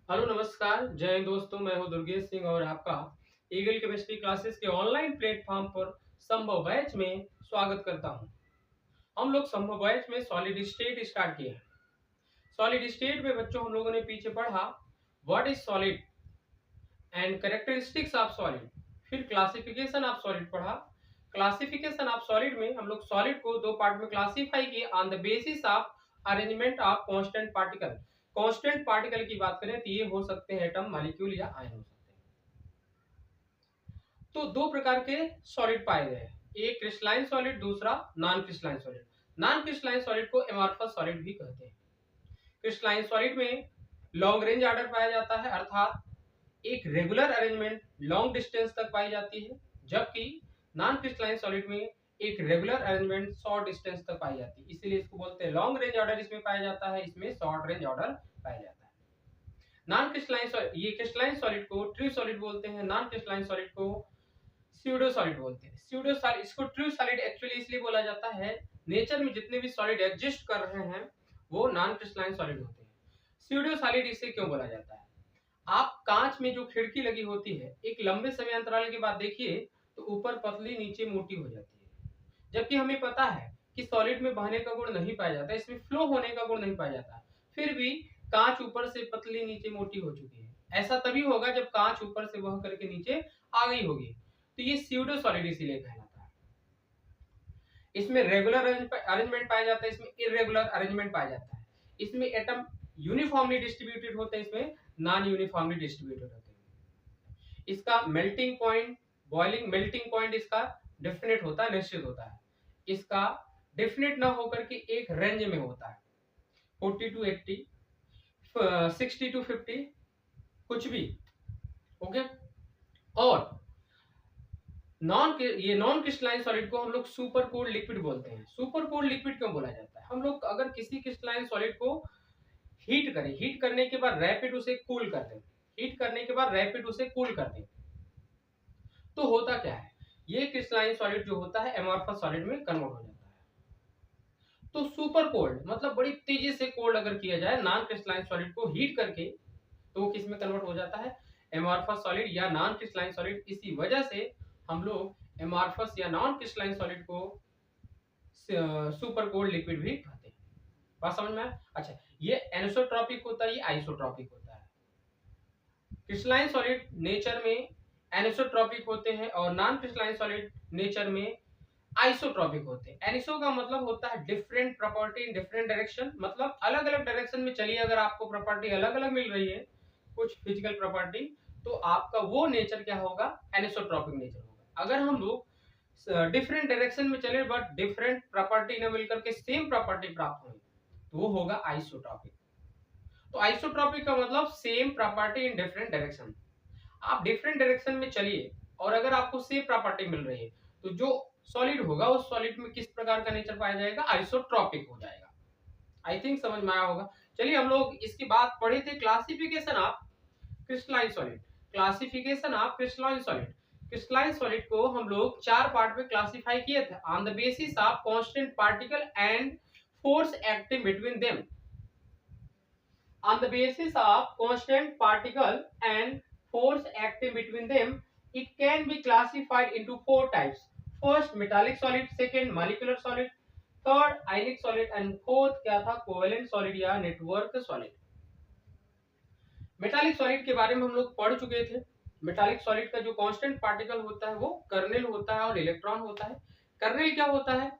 Hello नमस्कार, जय हिंद दोस्तों। मैं हूं दुर्गेश सिंह और आपका ईगल केमिस्ट्री क्लासेस के ऑनलाइन प्लेटफॉर्म पर संभव बैच में स्वागत करता हूं। हम लोग संभव बैच में सॉलिड स्टेट स्टार्ट किए हैं। सॉलिड स्टेट में बच्चों हम लोगों ने पीछे पढ़ा what is solid and characteristics of solid, फिर क्लासिफिकेशन ऑफ सॉलिड पढ़ा। क्लासिफिकेशन ऑफ सॉलिड में हम लोग सॉलिड को दो पार्ट में क्लासिफाई किए on the basis of arrangement of constant particle. Constant particle की बात करें तो ये हो सकते हैं एटम, मॉलिक्यूल या आयन हो सकते हैं। तो दो प्रकार के सॉलिड पाए गए हैं, एक क्रिस्टलाइन सॉलिड, दूसरा non crystalline solid. Non crystalline solid को एमॉर्फस सॉलिड भी कहते हैं। क्रिस्टलाइन सॉलिड में लॉन्ग रेंज ऑर्डर पाया जाता है, अर्थात एक रेगुलर अरेंजमेंट लॉन्ग डिस्टेंस तक पाई जाती है, जबकि नॉन क्रिस्टलाइन सॉलिड में एक रेगुलर अरेंजमेंट शॉर्ट डिस्टेंस तक पाई जाती है। इसीलिए इसको बोलते हैं लॉन्ग रेंज ऑर्डर इसमें पाया जाता है, इसमें शॉर्ट रेंज ऑर्डर पाया जाता है। नॉन क्रिस्टलाइन सॉलिड, ये क्रिस्टलाइन सॉलिड को ट्रू सॉलिड बोलते हैं, नॉन क्रिस्टलाइन सॉलिड को स्यूडो सॉलिड बोलते हैं। स्यूडो सॉलिड, इसको ट्रू सॉलिड एक्चुअली इसलिए बोला जाता है, नेचर में जितने भी सॉलिड एग्जिस्ट कर रहे हैं वो नॉन क्रिस्टलाइन सॉलिड होते हैं। स्यूडो सॉलिड इसे क्यों बोला जाता है? आप कांच में जो खिड़की लगी होती है, एक लंबे समय अंतराल के बाद देखिए तो ऊपर पतली नीचे मोटी हो जाती है, जबकि हमें पता है कि सॉलिड में बहने का गुण नहीं पाया जाता, इसमें फ्लो होने का गुण नहीं पाया जाता, फिर भी कांच ऊपर से पतली नीचे मोटी हो चुकी है। ऐसा तभी होगा जब कांच ऊपर से बह करके नीचे आ गई होगी। तो ये स्यूडो सॉलिड इसीलिए कहलाता है। इसमें रेगुलर अरेंजमेंट पाया जाता है, इसमें इरेगुलर अरेंजमेंट पाया जाता है। इसमें एटम यूनिफॉर्मली डिस्ट्रीब्यूटेड होते हैं, इसमें नॉन यूनिफॉर्मली डिस्ट्रीब्यूटेड होते हैं। इसका melting point, boiling melting point इसका डेफिनेट होता है, निश्चित होता है। इसका डेफिनेट ना होकर के एक रेंज में होता है, 40 टू 80, 60 टू 50, कुछ भी। ओके। और ये नॉन क्रिस्टलाइन सॉलिड को हम लोग सुपर कोल्ड लिक्विड बोलते हैं। सुपर कोल्ड लिक्विड क्यों बोला जाता है? हम लोग अगर किसी क्रिस्टलाइन सॉलिड को हीट करें, हीट करने के बाद रैपिड उसे कूल कर दें, हीट करने के बाद रैपिड उसे कूल कर दें, तो होता क्या है, ये क्रिस्टलाइन सॉलिड जो होता है एमॉर्फस सॉलिड में कन्वर्ट हो जाता है। तो सुपर कोल्ड मतलब बड़ी तेजी से कोल्ड अगर किया जाए नॉन क्रिस्टलाइन सॉलिड को हीट करके, तो वो किस में कन्वर्ट हो जाता है? एमॉर्फस सॉलिड या नॉन क्रिस्टलाइन सॉलिड। इसी वजह से हम लोग एमॉर्फस या नॉन क्रिस्टलाइन सॉलिड को सुपर कोल्ड लिक्विड भी कहते हैं। बात समझ में आया? अच्छा, ये एनिसोट्रॉपिक होता है, ये आइसोट्रॉपिक होता है। क्रिस्टलाइन सॉलिड नेचर में एनिसोट्रॉपिक होते हैं और नॉन क्रिस्टलाइन सॉलिड नेचर में आइसोट्रॉपिक होते हैं। एनिसो का मतलब होता है different property in different direction, मतलब अलग अलग डायरेक्शन में चलिए अगर आपको प्रॉपर्टी अलग अलग मिल रही है, कुछ फिजिकल प्रॉपर्टी, तो आपका वो नेचर क्या होगा? एनिसोट्रॉपिक नेचर होगा। अगर हम लोग डिफरेंट डायरेक्शन में चले बट डिफरेंट प्रॉपर्टी न मिलकर के सेम प्रॉपर्टी प्राप्त हो, तो वो होगा आइसोट्रॉपिक। तो आइसोट्रॉपिक का मतलब same property in different direction. आप डिफरेंट डायरेक्शन में चलिए और अगर आपको सेम प्रॉपर्टी मिल रही है, तो जो सॉलिड होगा उस सॉलिड में किस प्रकार का नेचर पाया जाएगा? आइसोट्रॉपिक हो जाएगा। आई थिंक समझ में आया होगा। चलिए हम लोग इसकी बात पढ़े थे, classification of crystalline solid. Classification of crystalline solid, crystalline solid को हम लोग चार पार्ट में क्लासिफाई किए थे on the basis of constant particle and force acting between them. On the basis of constant particle and force acting between them, it can be classified into four types. First, metallic solid. Second, molecular solid. Third, ionic solid. And fourth क्या था? Covalent solid या network solid. Metallic solid के बारे में हम लोग पढ़ चुके थे। मेटालिक सॉलिड का जो कांस्टेंट पार्टिकल होता है वो कर्नेल होता है और इलेक्ट्रॉन होता है। कर्नेल क्या होता है?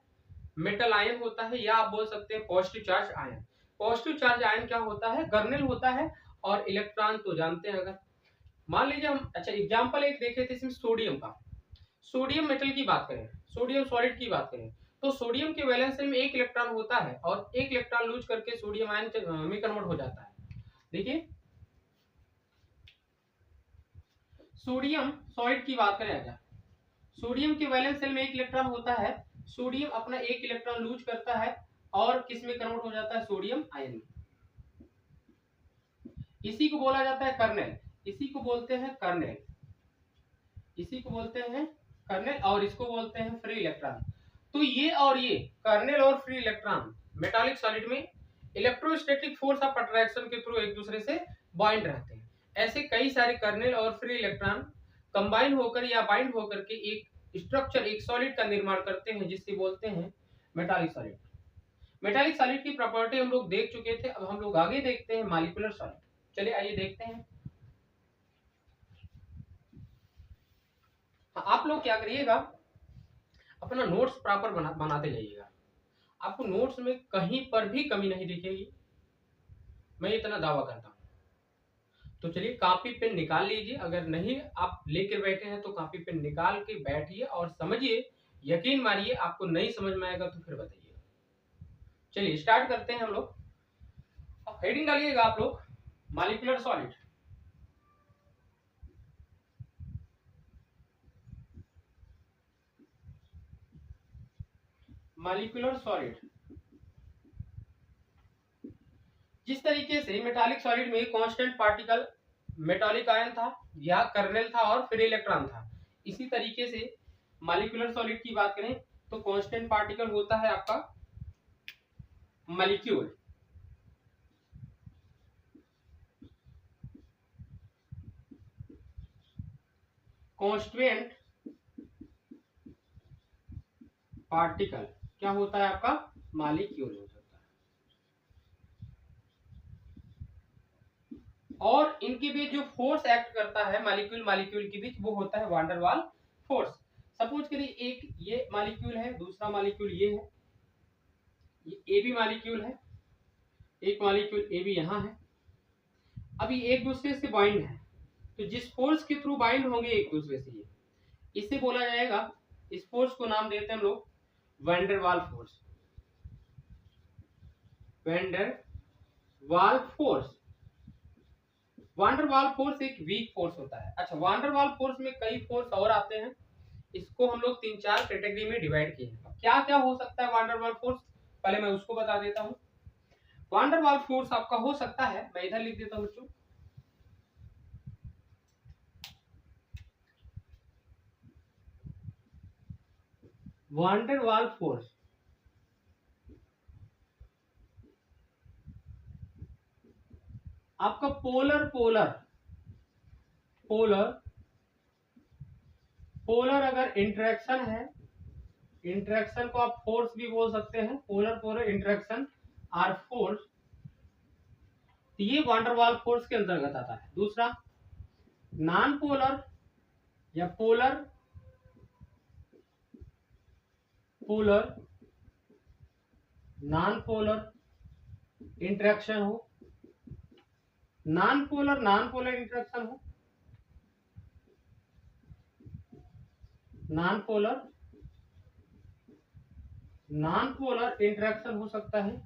मेटल आयन होता है, या आप बोल सकते हैं positive charge ion. Positive charge ion क्या होता है? कर्नेल होता है। और इलेक्ट्रॉन तो जानते हैं, अगर मान लीजिए हम, अच्छा एग्जांपल एक देखे थे इसमें सोडियम का। सोडियम मेटल की बात करें, सोडियम सॉलिड की बात करें, तो सोडियम के वैलेंस में एक इलेक्ट्रॉन होता है और एक इलेक्ट्रॉन लूज करके सोडियम आयन में कन्वर्ट हो जाता है। देखिए सोडियम सॉलिड की बात करें, अगर सोडियम के वैलेंस सेल में एक इलेक्ट्रॉन होता है, सोडियम अपना एक इलेक्ट्रॉन लूज करता है और किस में कन्वर्ट हो जाता है? सोडियम आयन में। इसी को बोला जाता है कर्नेल, इसी को बोलते हैं कर्नेल, इसी को बोलते हैं कर्नेल, और इसको बोलते हैं फ्री इलेक्ट्रॉन। तो ये और ये कर्नेल और फ्री इलेक्ट्रॉन मेटालिक सॉलिड में इलेक्ट्रोस्टैटिक फोर्स ऑफ अट्रैक्शन के थ्रू एक दूसरे से बॉइंड रहते हैं। ऐसे कई सारे कर्नेल और फ्री इलेक्ट्रॉन कंबाइन होकर या बाइंड होकर के एक स्ट्रक्चर, एक सॉलिड का निर्माण करते हैं, जिससे बोलते हैं मेटालिक सॉलिड। मेटालिक सॉलिड की प्रॉपर्टी हम लोग देख चुके थे। अब हम लोग आगे देखते हैं मॉलिक्यूलर सॉलिड। चलिए आइए देखते हैं। आप लोग क्या करिएगा, अपना नोट्स प्रॉपर बनाते जाइएगा। आपको नोट्स में कहीं पर भी कमी नहीं दिखेगी, मैं इतना दावा करता हूं। तो चलिए कॉपी पेन निकाल लीजिए। अगर नहीं आप लेकर बैठे हैं तो कॉपी पेन निकाल के बैठिए और समझिए। यकीन मानिए आपको नहीं समझ में आएगा तो फिर बताइए। चलिए स्टार्ट करते हैं हम लोग। अब हेडिंग डालिएगा आप लोग, मॉलिक्यूलर सॉलिड। Molecular solid. जिस तरीके से मेटालिक सॉलिड में कांस्टेंट पार्टिकल मेटालिक आयन था या कर्नेल था और फ्री इलेक्ट्रॉन था, इसी तरीके से मॉलिक्यूलर सॉलिड की बात करें तो कांस्टेंट पार्टिकल होता है आपका मॉलिक्यूल। कांस्टेंट पार्टिकल क्या होता है आपका, मॉलिक्यूल हो जाता है। और इनके बीच जो फोर्स एक्ट करता है मॉलिक्यूल मॉलिक्यूल के बीच, वो होता है वान डेर वाल फोर्स। सपोज करिए एक ये मॉलिक्यूल है, दूसरा मॉलिक्यूल ये है, ये ए बी मॉलिक्यूल है, एक मॉलिक्यूल ए बी यहाँ है। अभी एक दूसरे से बाइंड है, तो जिस फोर्स के थ्रू बाइंड होंगे एक दूसरे से, ये इसे बोला जाएगा, इस फोर्स को नाम देते हैं हम लोग van der Waals force. Van der Waals force. Van der Waals force एक वीक फोर्स होता है। अच्छा, वैन डेर वाल फोर्स में कई फोर्स और आते हैं, इसको हम लोग 3-4 कैटेगरी में डिवाइड किए हैं। क्या क्या हो सकता है वैन डेर वाल फोर्स, पहले मैं उसको बता देता हूँ। वैन डेर वाल फोर्स आपका हो सकता है, मैं इधर लिख देता हूँ बच्चों, वैन डेर वाल फोर्स आपका पोलर पोलर पोलर पोलर अगर इंटरेक्शन है, इंटरेक्शन को आप फोर्स भी बोल सकते हैं, polar polar interaction or force, तो ये वैन डेर वाल फोर्स के अंतर्गत आता है। दूसरा नॉन पोलर या polar polar non polar interaction हो, नॉन पोलर इंटरेक्शन हो, नॉन पोलर इंटरेक्शन हो सकता है,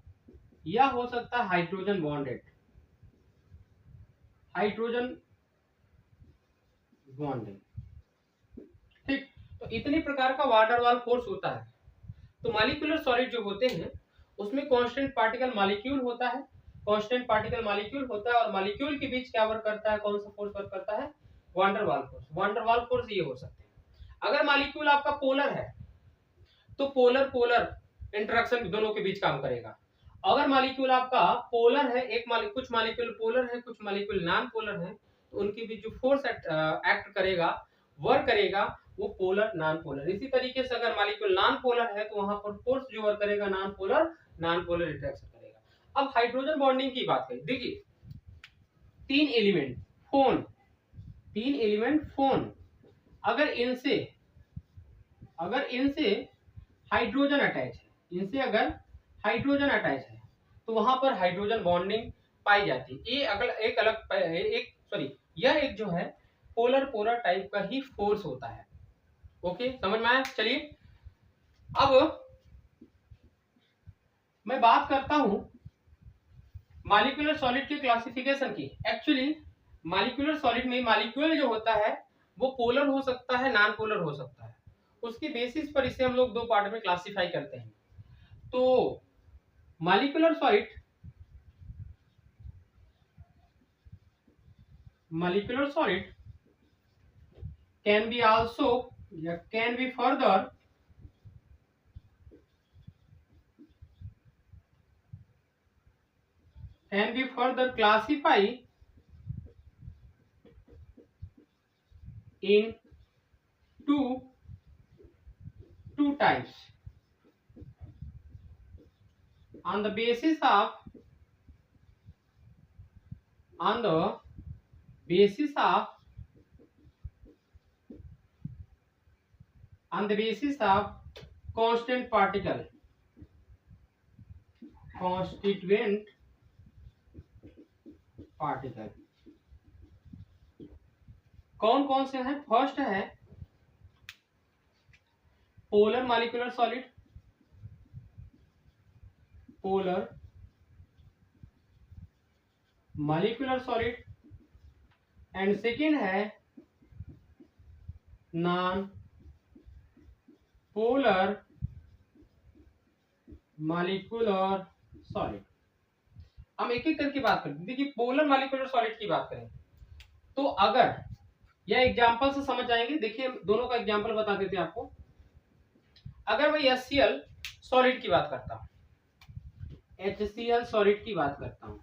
या हो सकता है हाइड्रोजन बॉन्डेड, हाइड्रोजन बॉन्डेड। ठीक, तो इतनी प्रकार का वैन डेर वाल फोर्स होता है। तो मॉलिक्यूलर सॉलिड जो होते हैं उसमें कांस्टेंट पार्टिकल मॉलिक्यूल होता है, कांस्टेंट पार्टिकल मॉलिक्यूल होता है, और मॉलिक्यूल के बीच क्या वर्क करता है, कौन सा फोर्स वर्क करता है, van der Waals force. Van der Waals force ये हो सकते हैं। अगर मॉलिक्यूल आपका पोलर है तो पोलर पोलर इंटरेक्शन दोनों के बीच काम करेगा। अगर मॉलिक्यूल आपका पोलर है, कुछ मॉलिक्यूल पोलर है, कुछ मॉलिक्यूल नॉन पोलर है, तो उनके बीच जो फोर्स एक्ट करेगा, वर्क करेगा, वो पोलर नॉन पोलर। इसी तरीके से अगर मॉलिक्यूल नॉन पोलर है तो वहां पर फोर्स जो वर्क करेगा नॉन पोलर इंटरेक्शन करेगा। अब हाइड्रोजन बॉन्डिंग की बात करें, देखिए 3 एलिमेंट फोन, 3 एलिमेंट फोन, अगर इनसे हाइड्रोजन अटैच है, इनसे अगर हाइड्रोजन अटैच है तो वहां पर हाइड्रोजन बॉन्डिंग पाई जाती है। ये अगर एक अलग एक सॉरी यह एक जो है पोलर पोलर टाइप का ही फोर्स होता है। ओके, समझ में आया। चलिए अब मैं बात करता हूं मॉलिक्यूलर सॉलिड के क्लासिफिकेशन की। एक्चुअली मॉलिक्यूलर सॉलिड में मॉलिक्यूल जो होता है वो पोलर हो सकता है, नॉन पोलर हो सकता है। उसके बेसिस पर इसे हम लोग 2 पार्ट में क्लासिफाई करते हैं। तो molecular solid can be also can be further classified in two types on the basis of constant particle constituent particle। कौन कौन से हैं? फर्स्ट है polar molecular solid, polar molecular solid, and second है नॉन पोलर मॉलिक्यूलर सॉलिड। हम एक एक करके बात करते हैं। देखिए पोलर मॉलिक्यूलर सॉलिड की बात करें तो अगर यह एग्जांपल से समझ आएंगे। देखिए दोनों का एग्जांपल बता देते हैं आपको। अगर मैं HCl सॉलिड की बात करता हूं, HCl सॉलिड की बात करता हूं,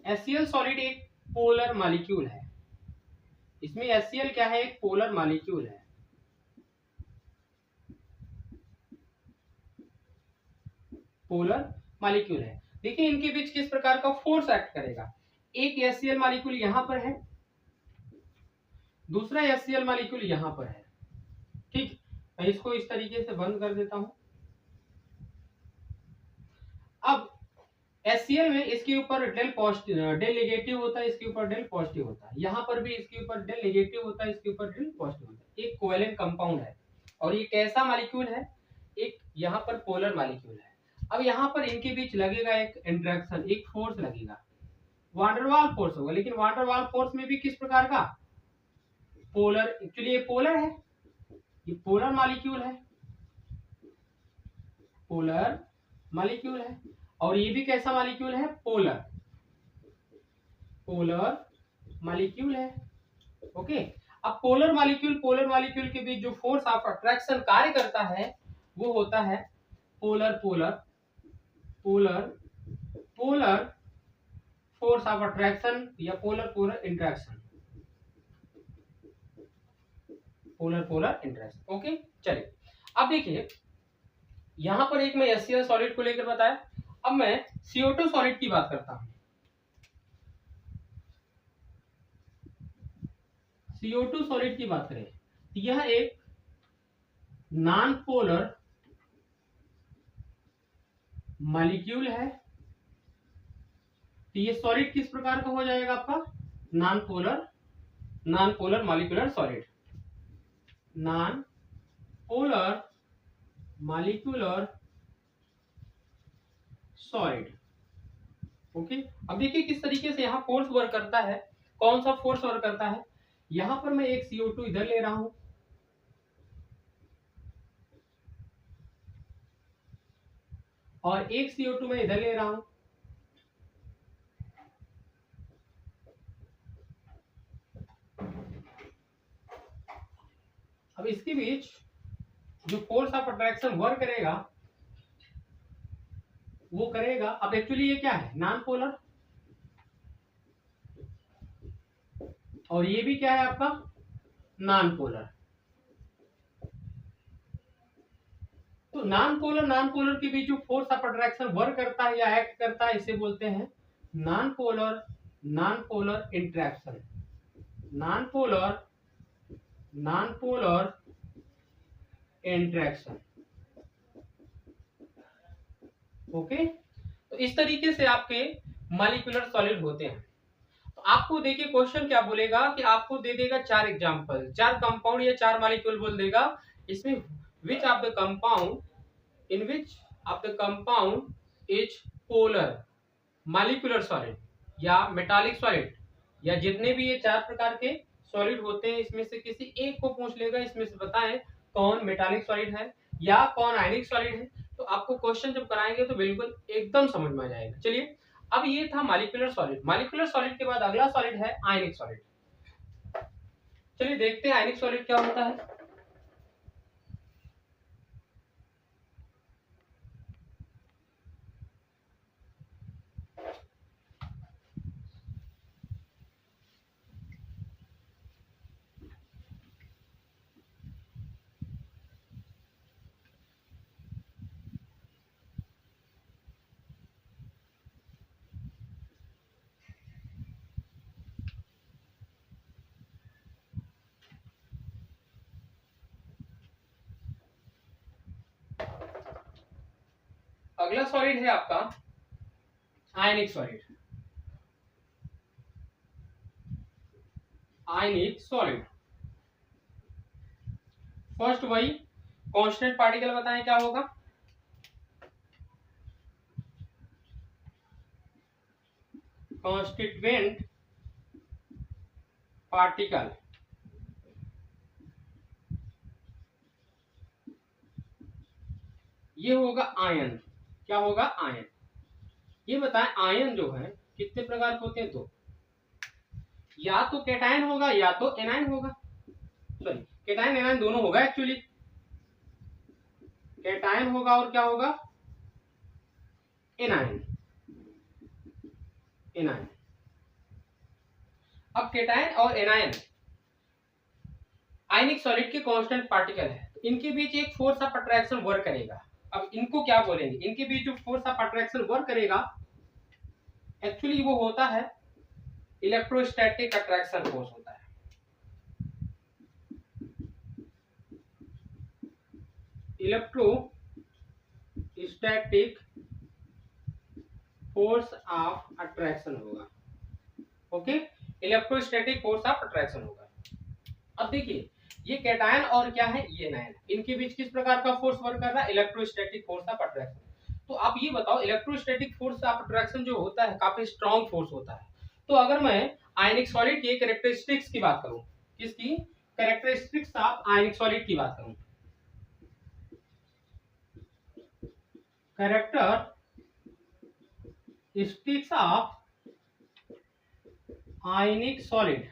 HCl सॉलिड एक पोलर मॉलिक्यूल है। इसमें HCl क्या है? एक पोलर मॉलिक्यूल है। पोलर मॉलिक्यूल है। देखिए इनके बीच किस प्रकार का फोर्स एक्ट करेगा। एक HCl मॉलिक्यूल यहां पर है, दूसरा HCl मॉलिक्यूल यहां पर है। ठीक, मैं इसको इस तरीके से बंद कर देता हूं। अब HCl में इसके ऊपर डेल नेगेटिव होता है, इसके ऊपर डेल पॉजिटिव होता है। यहां पर भी इसके ऊपर डेल नेगेटिव होता है, इसके ऊपर डेल पॉजिटिव होता है। एक कोवेलेंट कंपाउंड है और ये कैसा मॉलिक्यूल है? एक यहां पर पोलर मॉलिक्यूल है। अब यहां पर इनके बीच लगेगा एक इंटरेक्शन, एक फोर्स लगेगा, वान डेर वाल फोर्स होगा। लेकिन वान डेर वाल फोर्स में भी किस प्रकार का? पोलर। एक्चुअली ये पोलर है, ये पोलर मॉलिक्यूल है, पोलर मॉलिक्यूल है। और ये भी कैसा मॉलिक्यूल है? पोलर, पोलर मॉलिक्यूल है। ओके, अब पोलर मॉलिक्यूल के बीच जो फोर्स ऑफ अट्रैक्शन कार्य करता है वो होता है polar polar polar polar force of attraction या polar polar interaction, polar polar interaction. Okay, चलिए अब देखिए यहां पर एक मैं HCl सॉलिड को लेकर बताया। अब मैं CO2 सॉलिड की बात करता हूं। CO2 सॉलिड की बात करें तो यह एक नॉन पोलर मॉलिक्यूल है। तो ये सॉलिड किस प्रकार का हो जाएगा आपका? Non polar molecular solid, non polar molecular solid. Okay, अब देखिए किस तरीके से यहाँ फोर्स वर्क करता है। कौन सा फोर्स वर्क करता है? यहां पर मैं एक CO2 इधर ले रहा हूं और एक CO2 मैं इधर ले रहा हूं। अब इसके बीच जो फोर्स ऑफ अट्रैक्शन वर्क करेगा वो करेगा। अब एक्चुअली ये क्या है? नॉन पोलर, और ये भी क्या है आपका? Non polar. तो नॉन पोलर के बीच जो फोर्स ऑफ अट्रैक्शन वर्क करता है या एक्ट करता है इसे बोलते हैं non polar interaction, non polar interaction. Okay, तो इस तरीके से आपके मॉलिक्यूलर सॉलिड होते हैं। तो आपको देखिए क्वेश्चन क्या बोलेगा कि आपको दे देगा 4 एग्जांपल, 4 कंपाउंड या 4 मॉलिक्यूल बोल देगा। इसमें विच of the compound in which of the compound is polar molecular solid या मेटालिक सॉलिड, या जितने भी ये 4 प्रकार के सॉलिड होते हैं इसमें से किसी एक को पूछ लेगा। इसमें से बताएं कौन मेटालिक सॉलिड है या कौन आयनिक सॉलिड है। तो आपको क्वेश्चन जब कराएंगे तो बिल्कुल एकदम समझ में आ जाएगा। चलिए अब ये था मॉलिक्यूलर सॉलिड। मॉलिक्यूलर सॉलिड के बाद अगला सॉलिड है आयनिक सॉलिड। चलिए देखते हैं आयनिक सॉलिड क्या होता है। अगला सॉलिड है आपका आयनिक सॉलिड। आयनिक सॉलिड फर्स्ट वही कांस्टेंट पार्टिकल बताएं क्या होगा। कॉन्स्टिट्यूएंट पार्टिकल ये होगा आयन। क्या होगा? आयन। ये बताएं आयन जो है कितने प्रकार के होते हैं? दो, या तो कैटायन होगा या तो एनायन होगा। सॉरी, कैटायन एनायन दोनों होगा एक्चुअली। कैटायन होगा और क्या होगा? एनायन। एनायन। अब कैटायन और एनायन आयनिक सॉलिड के कांस्टेंट पार्टिकल है, तो इनके बीच एक फोर्स ऑफ अट्रैक्शन वर्क करेगा। अब इनको क्या बोलेंगे? इनके बीच जो फोर्स ऑफ अट्रैक्शन वर्क करेगा एक्चुअली वो होता है इलेक्ट्रोस्टैटिक अट्रैक्शन फोर्स होता है। इलेक्ट्रोस्टैटिक फोर्स ऑफ अट्रैक्शन होगा। Okay, electrostatic force of attraction होगा। अब देखिए ये कैटायन और क्या है? ये एनायन, इनके बीच किस प्रकार का फोर्स वर्क कर रहा है? Electrostatic force of attraction. तो आप ये बताओ इलेक्ट्रोस्टैटिक फोर्स ऑफ अट्रैक्शन जो होता है काफी स्ट्रॉन्ग फोर्स होता है। तो अगर मैं आयनिक सॉलिड की कैरेक्टरिस्टिक्स की बात करूं, किसकी? कैरेक्टरिस्टिक्स ऑफ आयनिक सॉलिड की बात करूं, कैरेक्टरिस्टिक्स ऑफ आयनिक सॉलिड,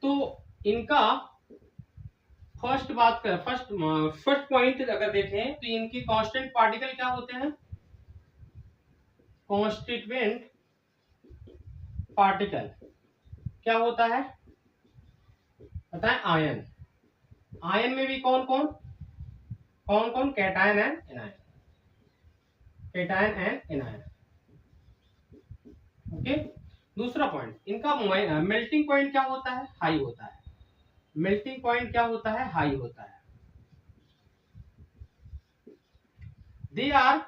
तो इनका फर्स्ट पॉइंट अगर देखें तो इनके कांस्टेंट पार्टिकल क्या होते हैं? कॉन्स्टिट्यूएंट पार्टिकल क्या होता है बताएं? आयन। आयन में भी कौन कौन? Cation and anion. Cation and anion. Okay, दूसरा पॉइंट इनका मेल्टिंग पॉइंट क्या होता है? हाई होता है। मेल्टिंग पॉइंट क्या होता है? हाई होता है। They are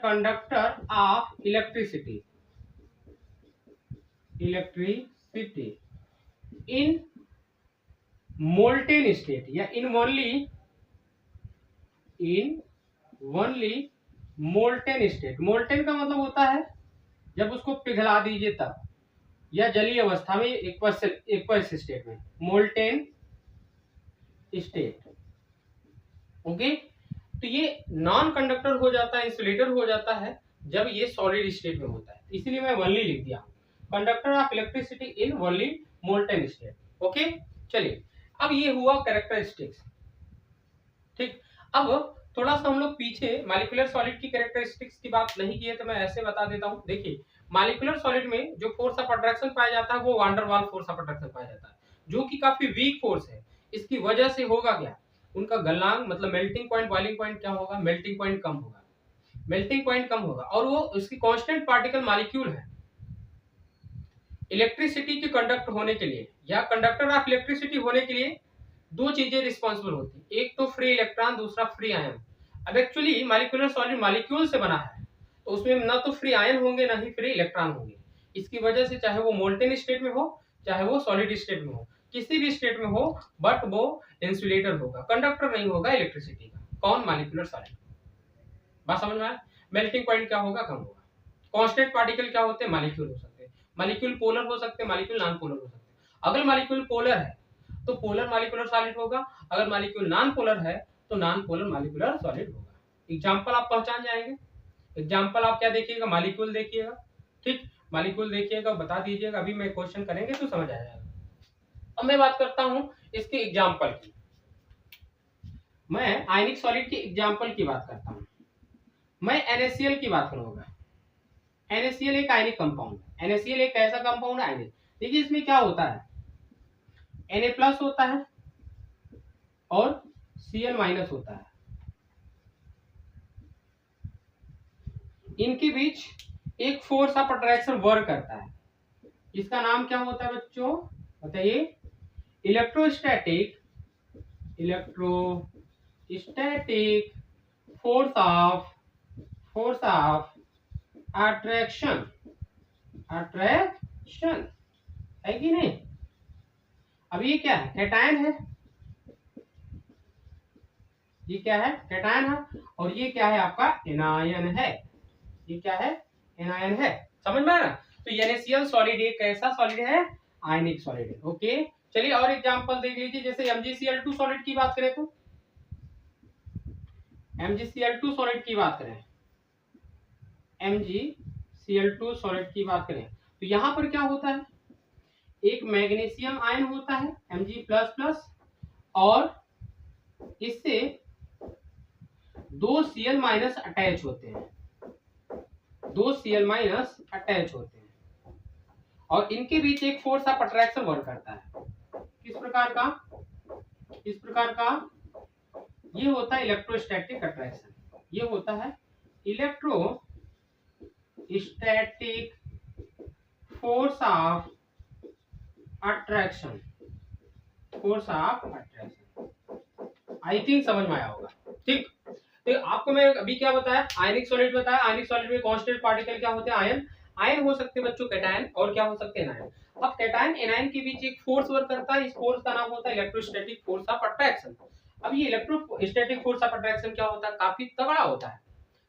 conductor of electricity in molten state या in only molten state. Molten का मतलब होता है जब उसको पिघला दीजिए तब, या जलीय अवस्था में एक्वस स्टेट में, मोल्टेन स्टेट। ओके, तो ये नॉन कंडक्टर हो जाता है, इंसुलेटर हो जाता है जब ये सॉलिड स्टेट में होता है, इसलिए मैं ओनली लिख दिया, conductor of electricity in only molten state. Okay, चलिए अब ये हुआ कैरेक्टरिस्टिक्स। ठीक, अब थोड़ा सा हम लोग पीछे मॉलिक्यूलर सॉलिड की कैरेक्टरिस्टिक्स की बात नहीं की है, तो मैं ऐसे बता देता हूँ। देखिए मॉलिक्यूलर सॉलिड में जो फोर्स ऑफ अट्रैक्शन पाया जाता है वो van der Waals force of attraction पाया जाता है, जो कि काफी वीक फोर्स है। इसकी वजह से होगा क्या? उनका गलनांक मतलब मेल्टिंग पॉइंट, बॉइलिंग पॉइंट क्या होगा? मेल्टिंग पॉइंट कम होगा। मेल्टिंग पॉइंट कम होगा और वो उसकी कांस्टेंट पार्टिकल मॉलिक्यूल है। इलेक्ट्रिसिटी के कंडक्ट होने के लिए या कंडक्टर ऑफ इलेक्ट्रिसिटी होने के लिए दो चीजें रिस्पॉन्सिबल होती है, एक तो फ्री इलेक्ट्रॉन, दूसरा फ्री आयन। अब एक्चुअली मॉलिक्यूलर सॉलिड मॉलिक्यूल से बना है, तो उसमें ना तो फ्री आयन होंगे ना ही फ्री इलेक्ट्रॉन होंगे। इसकी वजह से चाहे वो मोल्टेन स्टेट में हो चाहे वो सॉलिड स्टेट में हो, किसी भी स्टेट में हो, बट वो इंसुलेटर होगा, कंडक्टर नहीं होगा इलेक्ट्रिसिटी का। कौन? Molecular solid. बात समझ में आया? मेल्टिंग पॉइंट क्या होगा? कम होगा। कांस्टेंट पार्टिकल क्या होते हैं? मॉलिक्यूल हो सकते हैं। मॉलिक्यूल पोलर हो सकते हैं, मॉलिक्यूल नॉन पोलर हो सकते हैं। अगर मॉलिक्यूल पोलर है तो पोलर मॉलिक्यूलर सॉलिड होगा, अगर मॉलिक्यूल नॉन पोलर है तो नॉन पोलर मॉलिक्यूलर सॉलिड होगा। एग्जांपल आप पहचान जाएंगे। एग्जांपल आप क्या देखिएगा? मॉलिक्यूल देखिएगा। ठीक, मॉलिक्यूल देखिएगा, बता दीजिएगा, अभी मैं क्वेश्चन करेंगे तो समझ आ जाएगा। अब मैं बात करता हूं इसके एग्जांपल की। मैं आयनिक सॉलिड की एग्जांपल की बात करता हूं। मैं NaCl की बात करूंगा। NaCl एक आयनिक कंपाउंड है। NaCl एक ऐसा कंपाउंड है आयनिक। देखिए इसमें क्या होता है, Na+ होता है और Cl- होता है। इनके बीच एक फोर्स ऑफ अट्रैक्शन वर्क करता है। इसका नाम क्या होता है बच्चों? बताइए। Electrostatic electrostatic force of attraction है कि नहीं। अब ये क्या है, कैटायन है, ये क्या है, कैटायन है, और ये क्या है आपका एनायन है, ये क्या है, एनायन है। समझ में आया ना। तो NaCl सॉलिड एक कैसा सॉलिड है, आयनिक सॉलिड है। ओके, चलिए और एग्जांपल देख लीजिए, जैसे MgCl2 सॉलिड की बात करें, तो MgCl2 सॉलिड की बात करें, MgCl2 सॉलिड की बात करें, तो यहां पर क्या होता है, एक मैग्नीशियम आयन होता है Mg++ और इससे 2 Cl- अटैच होते हैं, 2 Cl- अटैच होते हैं, और इनके बीच एक फोर्स ऑफ अट्रैक्शन वर्क करता है। किस प्रकार का, इस प्रकार का, ये होता है इलेक्ट्रोस्टैटिक अट्रैक्शन, ये होता है electrostatic force of attraction, force of attraction. I think समझ में आया होगा। ठीक, तो आपको मैं अभी क्या बताया, आयनिक सॉलिड बताया। आयनिक सॉलिड में कांस्टेंट पार्टिकल क्या होते हैं, आयन। आयन हो सकते हैं बच्चों कैटायन, और क्या हो सकते हैं एनायन। अब कैटायन एनायन के बीच एक फोर्स वर्क करता है, इस फोर्स का नाम होता है इलेक्ट्रोस्टैटिक फोर्स ऑफ अट्रैक्शन। अब ये इलेक्ट्रोस्टैटिक फोर्स ऑफ अट्रैक्शन क्या होता है, काफी तगड़ा होता है,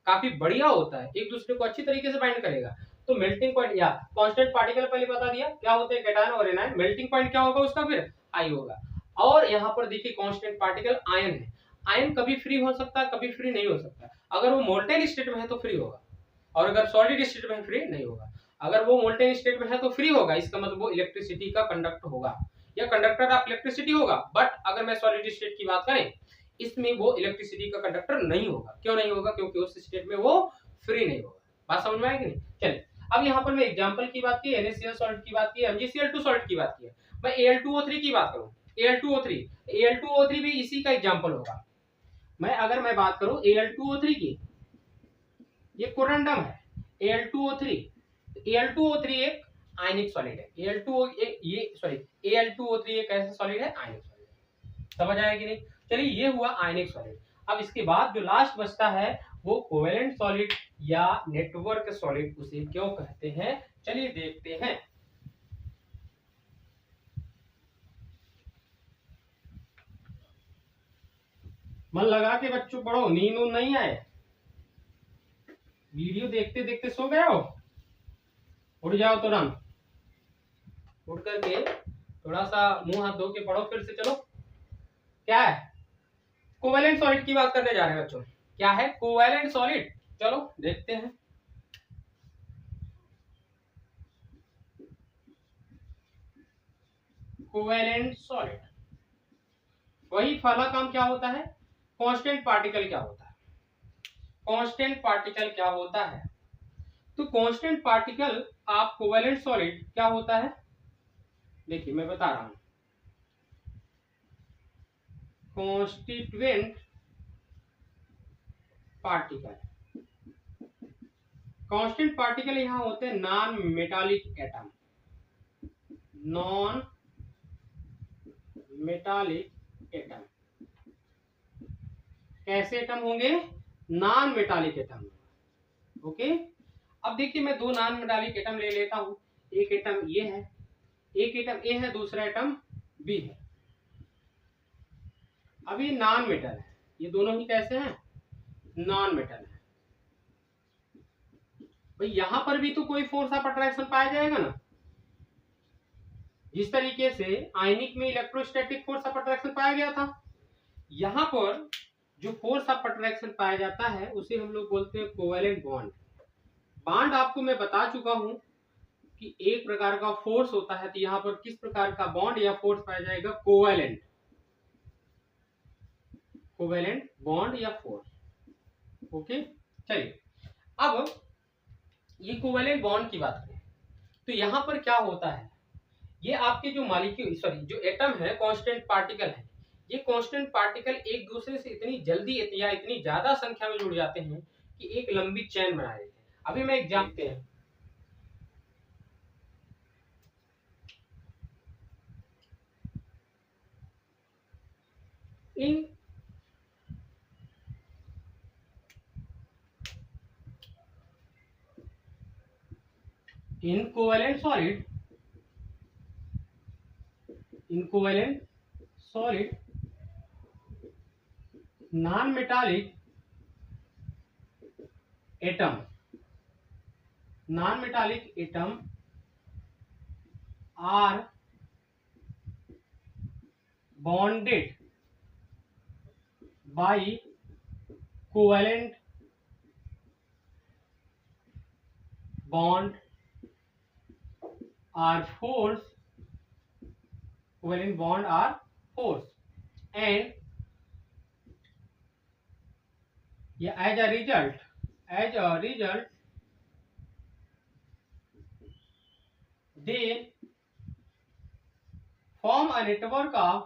काफी बढ़िया होता है, एक दूसरे को अच्छी तरीके से बाइंड करेगा। तो मेल्टिंग पॉइंट या कांस्टेंट पार्टिकल पहले बता दिया क्या होते हैं, कैटायन और एनायन। मेल्टिंग पॉइंट क्या होगा उसका, फिर आई होगा। और यहाँ पर देखिए कांस्टेंट पार्टिकल आयन है। आयन कभी फ्री हो सकता है, कभी फ्री नहीं हो सकता। अगर वो मोल्टेन स्टेट में है तो फ्री होगा, और अगर सॉलिड स्टेट में है फ्री नहीं होगा। अगर वो मोल्टेन स्टेट में है तो फ्री होगा, इसका मतलब वो इलेक्ट्रिसिटी का कंडक्ट होगा, या कंडक्टर ऑफ इलेक्ट्रिसिटी होगा। बट अगर मैं सॉलिड स्टेट की बात करें, इसमें वो इलेक्ट्रिसिटी का कंडक्टर नहीं होगा। क्यों नहीं होगा, क्योंकि उस स्टेट में वो फ्री नहीं होगा। बात समझ में आएगी नहीं। चलिए, अब यहाँ पर मैं एग्जांपल की बात की, NaCl सॉलिड की बात की, MgCl2 सॉलिड की बात की, मैं Al2O3 की बात करूं, Al2O3 भी इसी का एग्जांपल होगा। मैं बात करूं Al2O3 की, ये कोरंडम है Al2O3। Al2O3 एक आयनिक सॉलिड है, Al2O3 एक ऐसा सॉलिड है आयनिक सॉलिड। समझ आया कि नहीं। चलिए, ये हुआ आयनिक सॉलिड। अब इसके बाद जो लास्ट बचता है वो कोवेलेंट सॉलिड या नेटवर्क सॉलिड, उसे क्यों कहते हैं, चलिए देखते हैं। मन लगा के बच्चों पढ़ो, नींद नहीं आए, वीडियो देखते देखते सो गए हो, उठ जाओ तुरंत, उठ करके थोड़ा सा मुंह हाथ धो के पढ़ो फिर से। चलो, क्या है, कोवेलेंट सॉलिड की बात करने जा रहे हैं बच्चों। क्या है कोवेलेंट सॉलिड, चलो देखते हैं। कोवेलेंट सॉलिड, वही पहला काम क्या होता है, कांस्टेंट पार्टिकल क्या होता है, कांस्टेंट पार्टिकल क्या होता है। तो कांस्टेंट पार्टिकल आप कोवेलेंट सॉलिड क्या होता है, देखिए मैं बता रहा हूं। कॉन्स्टिट्यूएंट पार्टिकल, कांस्टेंट पार्टिकल यहां होते हैं non metallic atom, non metallic atom. कैसे एटम होंगे, नॉन मेटालिक एटम। ओके, अब देखिए मैं दो नॉन मेटालिक एटम ले लेता हूं, एक एटम ये है, एक एटम ए है, दूसरा एटम बी है। अब ये नॉन मेटल है, ये दोनों ही कैसे हैं, नॉन मेटल है। भाई यहां पर भी तो कोई फोर्स ऑफ अट्रैक्शन पाया जाएगा ना, जिस तरीके से आयनिक में इलेक्ट्रोस्टैटिक फोर्स ऑफ अट्रैक्शन पाया गया था। यहां पर जो फोर्स ऑफ अट्रैक्शन पाया जाता है उसे हम लोग बोलते हैं कोवेलेंट बॉन्ड। बॉन्ड आपको मैं बता चुका हूं कि एक प्रकार का फोर्स होता है, तो यहां पर किस प्रकार का बॉन्ड या फोर्स पाया जाएगा, कोवेलेंट, कोवेलेंट बॉन्ड या फोर्स। ओके, चलिए अब ये कोवेलेंट बॉन्ड की बात करें तो यहां पर क्या होता है, ये आपके जो मॉलिक्यूल सॉरी जो एटम है कांस्टेंट पार्टिकल है, ये कांस्टेंट पार्टिकल एक दूसरे से इतनी जल्दी या इतनी ज्यादा संख्या में जुड़ जाते हैं कि एक लंबी चेन बना देते हैं। अभी मैं एक जानते हैं, इन covalent solid non-metallic atom are bonded by covalent bond or force, and as a result they form a network of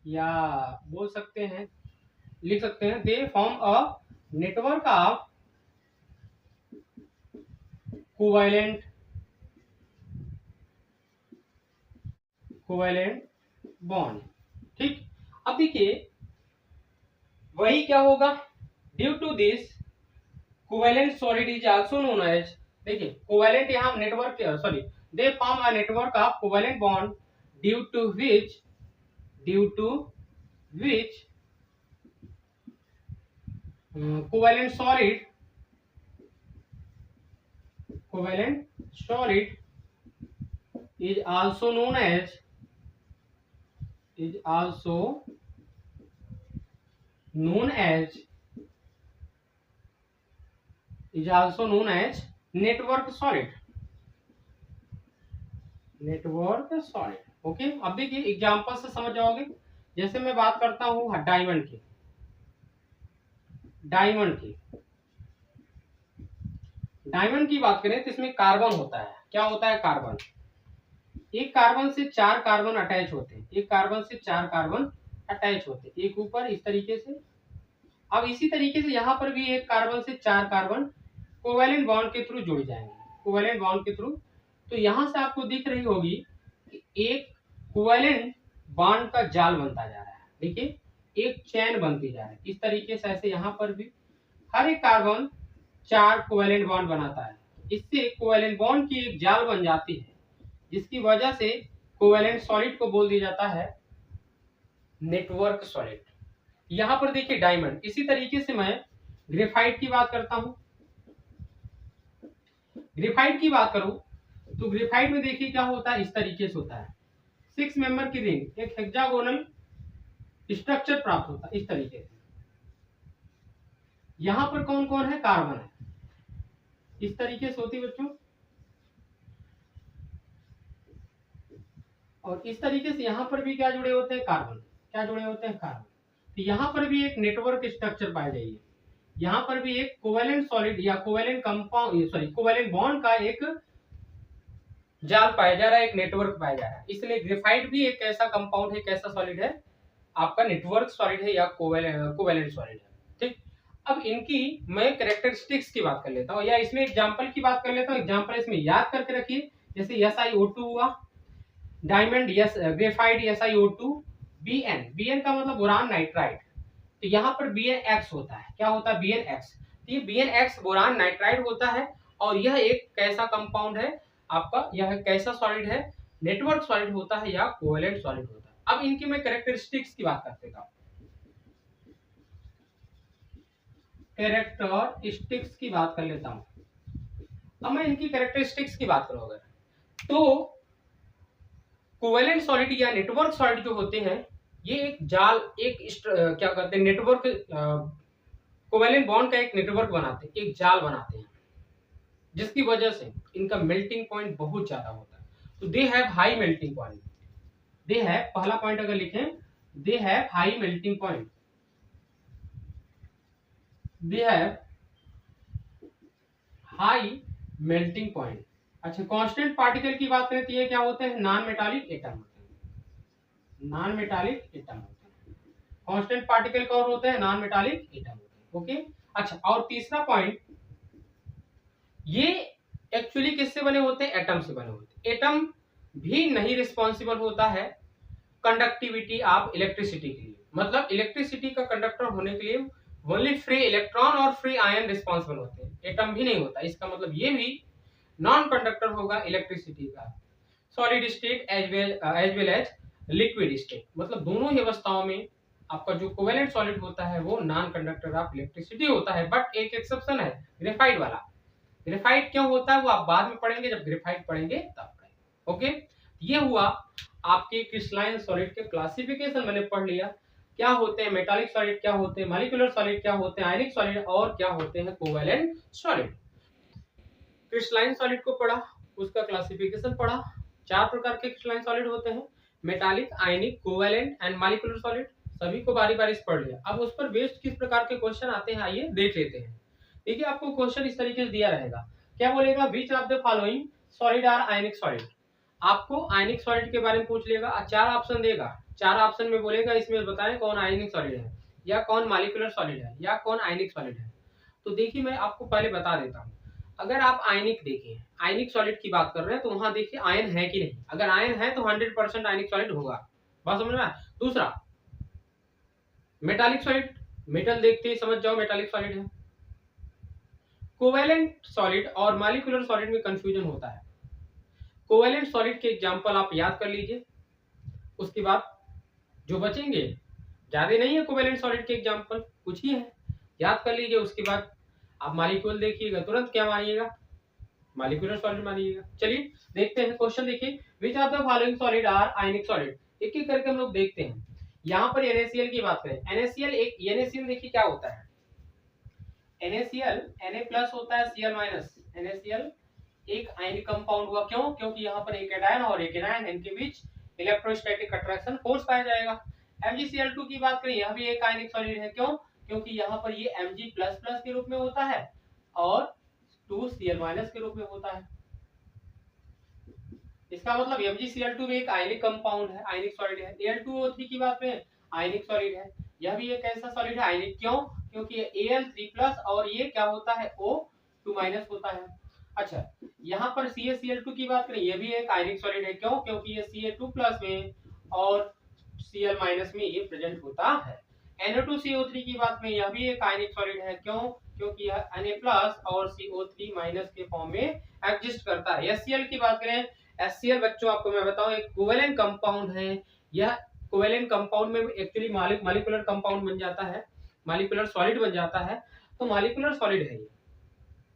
या बोल सकते हैं, लिख सकते हैं, they form a network of covalent bond. ठीक, अब देखिए वही क्या होगा, due to this covalent solid is also known as, देखिए कोवैलेंट यहाँ network, sorry, they form a network of covalent bond due to which covalent solid is also known as network solid। Okay, अब देखिए example से समझ जाओगे। जैसे मैं बात करता हूं डायमंड की, बात करें तो इसमें कार्बन होता है। क्या होता है? कार्बन। एक कार्बन से 4 कार्बन अटैच होते हैं, एक ऊपर इस तरीके से। अब इसी तरीके से यहाँ पर भी एक कार्बन से 4 कार्बन कोवैलेंट बॉन्ड के थ्रू जुड़ जाएंगे, तो यहाँ से आपको दिख रही होगी कि एक कोवैलेंट बॉन्ड का जाल बनता जा रहा है। देखिए एक चैन बनती जा रही है इस तरीके से। ऐसे यहाँ पर भी हर एक कार्बन 4 कोवैलेंट बॉन्ड बनाता है, इससे कोवैलेंट बॉन्ड की एक जाल बन जाती है, जिसकी वजह से कोवैलेंट सॉलिड को बोल दिया जाता है नेटवर्क सॉलिड। यहाँ पर देखिए डायमंड। इसी तरीके से मैं ग्रेफाइट की बात करता हूं। ग्रेफाइट की बात करूं तो ग्रेफाइट में देखिए क्या होता है, इस तरीके से होता है। 6 मेंबर की रिंग, एक हेक्सागोनल स्ट्रक्चर प्राप्त होता है इस तरीके से। यहां पर कौन कौन है? कार्बन है, इस तरीके से होती है बच्चों। और इस तरीके से यहां पर भी क्या जुड़े होते हैं? कार्बन। तो यहां पर भी एक नेटवर्क स्ट्रक्चर पाई जाएगी। यहां पर भी एक कोवैलेंट सॉलिड या covalent compound, sorry, covalent bond का एक जाल पाया जा रहा है, एक नेटवर्क पाया जा रहा है। इसलिए ग्रेफाइट भी एक ऐसा कंपाउंड है, कैसा सॉलिड है आपका? नेटवर्क सॉलिड है या कोवैलेंट सॉलिड है। ठीक, अब इनकी मैं कैरेक्टरिस्टिक्स की बात कर लेता हूँ, या इसमें एग्जांपल की बात कर लेता हूँ। एग्जांपल इसमें याद करके रखिए, जैसे SiO2 हुआ, डायमंड ग्रेफाइट SiO2, Bn का मतलब बोरान नाइट्राइड। तो यहाँ पर BnX होता है। क्या होता है? BnX। तो ये BnX बोरान नाइट्राइड होता है, और यह एक कैसा कंपाउंड है आपका? यह कैसा सॉलिड है? नेटवर्क सॉलिड होता है या कोवैलेंट सॉलिड होता है। अब इनकी मैं कैरेक्टरिस्टिक्स की बात करते हैं, कैरेक्टरिस्टिक्स की बात कर लेता हूं। अब मैं इनकी कैरेक्टरिस्टिक्स की बात करूं अगर, तो कोवैलेंट सॉलिड या नेटवर्क सॉलिड जो होते हैं, ये एक जाल, क्या कहते हैं, नेटवर्क, कोवैलेंट बॉन्ड का एक नेटवर्क बनाते हैं, एक जाल बनाते हैं, जिसकी वजह से इनका मेल्टिंग पॉइंट बहुत ज्यादा होता है। तो they have high melting point. They have, पहला पॉइंट अगर लिखें, they have high melting point. They have high melting point. अच्छा, कांस्टेंट पार्टिकल की बात करें तो ये क्या होते हैं? नॉन मेटालिक एटम होते हैं। कांस्टेंट पार्टिकल कौन होते हैं? नॉन मेटालिक एटम होते हैं। ओके, अच्छा, और तीसरा पॉइंट, ये एक्चुअली किससे बने होते हैं? एटम से बने होते हैं। एटम भी नहीं रिस्पॉन्सिबल होता है कंडक्टिविटी ऑफ इलेक्ट्रिसिटी के लिए, मतलब इलेक्ट्रिसिटी का कंडक्टर होने के लिए ओनली फ्री इलेक्ट्रॉन और फ्री आयन रिस्पॉन्सिबल होते हैं, एटम भी नहीं होता। इसका मतलब ये भी नॉन कंडक्टर होगा इलेक्ट्रिसिटी का। Solid state as well as liquid state, मतलब दोनों ही अवस्थाओं में आपका जो कोवेलेंट सॉलिड होता है वो नॉन कंडक्टर ऑफ इलेक्ट्रिसिटी होता है। बट एक एक्सेप्शन है, ग्रेफाइट वाला। ग्रेफाइट क्यों होता है वो आप बाद में पढ़ेंगे, जब ग्रेफाइट पढ़ेंगे तब पढ़ेंगे। ओके, ये हुआ आपके क्रिस्टलाइन सॉलिड के क्लासिफिकेशन मैंने पढ़ लिया। क्या होते हैं मेटालिक सॉलिड, क्या होते हैं मॉलिक्यूलर सॉलिड, क्या होते हैं आयनिक सॉलिड, और क्या होते हैं कोवेलेंट सॉलिड। क्रिस्टलाइन सॉलिड को पढ़ा, उसका क्लासिफिकेशन पढ़ा। 4 प्रकार के क्रिस्टलाइन सॉलिड होते हैं, metallic, ionic, covalent and molecular solid. सभी को बारी बारी से पढ़ लिया। अब उस पर बेस्ड किस प्रकार के क्वेश्चन आते हैं आइए देख लेते हैं। देखिए आपको क्वेश्चन इस तरीके से दिया रहेगा, क्या बोलेगा, which of the following solid are ionic solid. आपको आयनिक सॉलिड के बारे में पूछ लेगा, 4 ऑप्शन देगा। 4 ऑप्शन में बोलेगा इसमें बताएं कौन आयनिक सॉलिड है, या कौन मॉलिक्यूलर सॉलिड है, या कौन आयनिक सॉलिड है। तो देखिए मैं आपको पहले बता देता हूँ, अगर आप आयनिक देखें, आयनिक सॉलिड की बात कर रहे हैं तो वहां देखिए आयन है कि नहीं। अगर आयन है तो 100% आयनिक सॉलिड होगा, बात समझ में आया। दूसरा मेटालिक सॉलिड, मेटल देखते ही समझ जाओ मेटालिक सॉलिड है। कोवेलेंट सॉलिड और मॉलिक्यूलर सॉलिड में कंफ्यूजन होता है। कोवेलेंट सॉलिड के एग्जांपल आप याद कर लीजिए, उसके बाद जो बचेंगे ज्यादा नहीं है कोवेलेंट सॉलिड के एग्जांपल, कुछ ही है, याद कर लीजिए। उसके बाद आप मॉलिक्यूल देखिएगा, तुरंत क्या मानिएगा, मॉलिक्यूलर सॉलिड मानिएगा। चलिए देखते हैं क्वेश्चन, देखिए which of the following solid are ionic solid. एक एक करके हम लोग देखते हैं। यहाँ पर NaCl की बात करें, NaCl एक NaCl देखिए क्या होता है, NaCl Na+ होता है Cl-। NaCl एक आयनिक कंपाउंड हुआ, क्यों? क्योंकि यहाँ पर एक एडायन और एक एनायन, इनके बीच इलेक्ट्रोस्टैटिक अट्रैक्शन फोर्स पाया जाएगा। MgCl2 की बात करें, यह भी एक आयनिक सॉलिड है, क्यों? क्योंकि यहाँ पर ये Mg++ के रूप में होता है और 2Cl- के रूप में होता है। इसका मतलब MgCl2 भी एक आयनिक कंपाउंड है, आयनिक सॉलिड है। Al2O3 की बात करें, आयनिक सॉलिड है, यह भी एक ऐसा सॉलिड है आयनिक, क्यों? क्योंकि Al3+ और ये क्या होता है, O2- होता है। अच्छा, यहाँ पर CaCl2 की बात करें, यह भी एक आयनिक सॉलिड है, क्यों? क्योंकि ये Ca2+ में और Cl- में ये प्रेजेंट होता है। NO2CO3 की बात करें, यह भी एक आयनिक सॉलिड है, क्यों? क्योंकि यह Na+ और CO3- के फॉर्म में एग्जिस्ट करता है। HCl की बात करें, HCl बच्चों आपको मैं बताऊं एक कोवेलेंट कंपाउंड है। यह कोवेलेंट कंपाउंड में एक्चुअली मॉलिक्यूलर कंपाउंड बन जाता है, मॉलिक्यूलर सॉलिड बन जाता है। तो मॉलिक्यूलर सॉलिड है ये,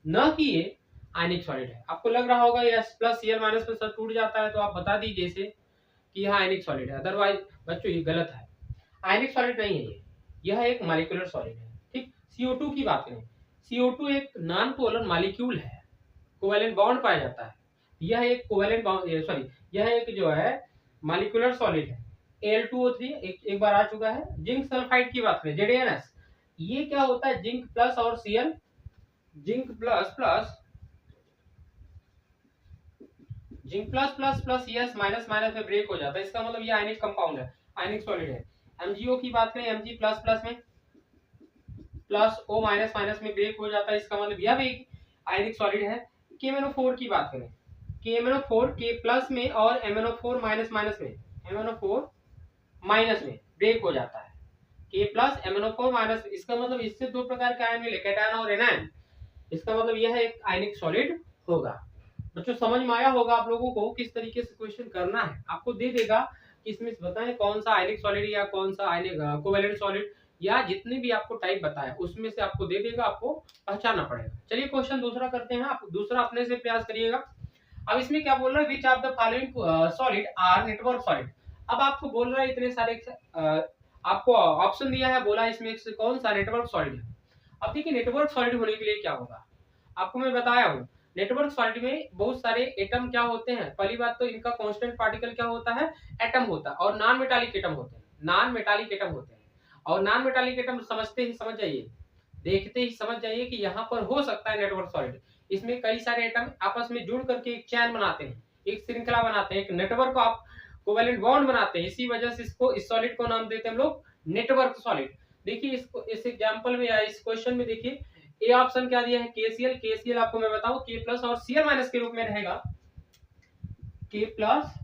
न कि ये आयनिक सॉलिड है। आपको लग रहा होगा ये H+Cl- में सब टूट जाता है, तो आप बता दीजिए इसे कि यह आयनिक सॉलिड है, अदरवाइज बच्चों ये गलत है, आयनिक सॉलिड नहीं है ये, यह एक मॉलिक्यूलर सॉलिड है। ठीक, CO2 की बात करें, CO2 एक नॉन पोलर मॉलिक्यूल है, कोवेलेंट बॉन्ड पाया जाता है। यह एक कोवेलेंट सॉरी यह एक जो है मॉलिक्यूलर सॉलिड है। Al2O3 एक बार आ चुका है। जिंक सल्फाइड की बात करें, ZnS, ये क्या होता है, जिंक प्लस और Cl, zinc plus plus yes minus में ब्रेक हो जाता है, इसका मतलब ये आयनिक कंपाउंड है, आयनिक सॉलिड है। MgO की बात करें, Mg++ में प्लस O- में ब्रेक हो जाता है, इसका मतलब यह भी आयनिक सॉलिड है। KMnO4 की बात करें, KMnO4 K+ में और MnO4- में, MnO4- में ब्रेक हो जाता है, K+ MnO4-, इसका मतलब इससे 2 प्रकार के आयन मिले, कैटायन और एनायन, इसका मतलब यह एक आयनिक सॉलिड होगा। बच्चों समझ में आया होगा आप लोगों को किस तरीके से क्वेश्चन करना है। आपको दे देगा कि इसमें बताएं कौन सा आयनिक सॉलिड या कौन सा आयनिक कोवेलेंट सॉलिड, या जितने भी आपको टाइप बताया उसमें से आपको दे देगा, आपको पहचानना पड़ेगा। चलिए क्वेश्चन दूसरा करते हैं, आप दूसरा अपने से प्रयास करिएगा। अब इसमें क्या बोल रहा है, which of the following solid are network solid. अब आपको बोल रहा है इतने सारे आपको ऑप्शन दिया है, बोला इसमें से कौन सा नेटवर्क सॉलिड है। अब देखिए नेटवर्क सॉलिड होने के लिए क्या होगा, आपको मैं बताया हूँ, नेटवर्क सॉलिड में बहुत सारे एटम क्या होते हैं। पहली बात तो इनका कांस्टेंट पार्टिकल क्या होता है, एटम होता है, और नॉन मेटालिक एटम होते हैं, नॉन मेटालिक एटम होते हैं। और नॉन मेटालिक एटम समझते ही समझ जाइए, देखते ही समझ जाइए कि यहाँ पर हो सकता है नेटवर्क सॉलिड। इसमें कई सारे एटम आपस में जुड़ करके एक चैन बनाते हैं, एक श्रृंखला बनाते हैं, एक नेटवर्क को आप कोवेलेंट बॉन्ड बनाते हैं। इसी वजह से इसको, इस सॉलिड को नाम देते हैं हम लोग नेटवर्क सॉलिड। देखिए इसको, इस एग्जांपल में या इस क्वेश्चन में देखिए ए ऑप्शन क्या दिया है KCl, KCl आपको मैं बताऊं K प्लस और Cl माइनस के रूप में रहेगा, K प्लस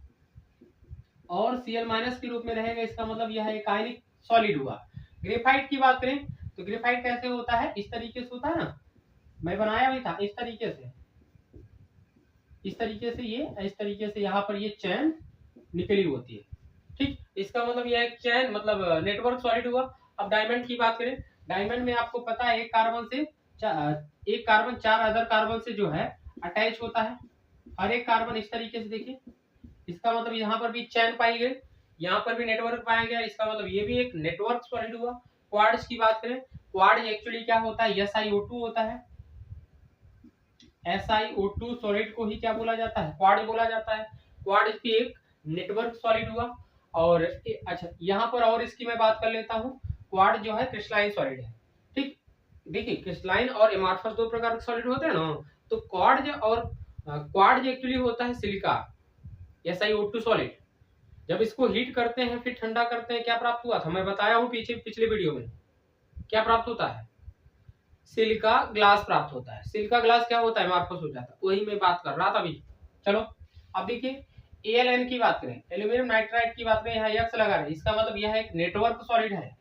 और Cl माइनस के रूप में रहेगा, इसका मतलब यह एक आयनिक सॉलिड हुआ। ग्रेफाइट की बात करें तो ग्रेफाइट कैसे होता है, इस तरीके से होता है ना, मैं बनाया भी था इस तरीके से, इस तरीके से यहाँ पर ये चैन निकली होती है, ठीक। इसका मतलब यह एक चैन मतलब नेटवर्क सॉलिड हुआ। अब डायमंड की बात करें, डायमंड में आपको पता है एक कार्बन 4 अदर कार्बन से जो है अटैच होता है, हर एक कार्बन इस तरीके से देखिए, इसका मतलब यहाँ पर भी चैन पाई गई, यहाँ पर भी नेटवर्क पाया गया, इसका मतलब ये भी एक नेटवर्क सॉलिड हुआ। क्वार्ट्ज की बात करें, क्वार्ट्ज एक्चुअली क्या होता है, SiO2 होता है, SiO2 सॉलिड को ही क्या बोला जाता है, क्वार्ट्ज बोला जाता है। क्वार्ट्ज भी एक नेटवर्क सॉलिड हुआ। और अच्छा यहाँ पर और इसकी मैं बात कर लेता हूँ, क्वार्ट्ज जो है क्रिस्टलाइन सॉलिड है, ठीक। देखिए क्रिस्टलाइन और एमॉर्फस दो प्रकार के सॉलिड होते हैं ना, तो क्वार्ट्ज एक्चुअली होता है सिलिका, SiO2 सॉलिड। जब इसको हीट करते हैं फिर ठंडा करते हैं, क्या प्राप्त हुआ था, मैं बताया हूँ पिछले वीडियो में, क्या प्राप्त होता है, सिलिका ग्लास प्राप्त होता है। सिलिका ग्लास क्या होता है, एमॉर्फस हो जाता है, वही मैं बात कर रहा था अभी। चलो अब देखिए AlN की बात करें, एल्यूमिनियम नाइट्राइड की बात करें, यहाँ X लगा रहे हैं, इसका मतलब यह एक नेटवर्क सॉलिड है,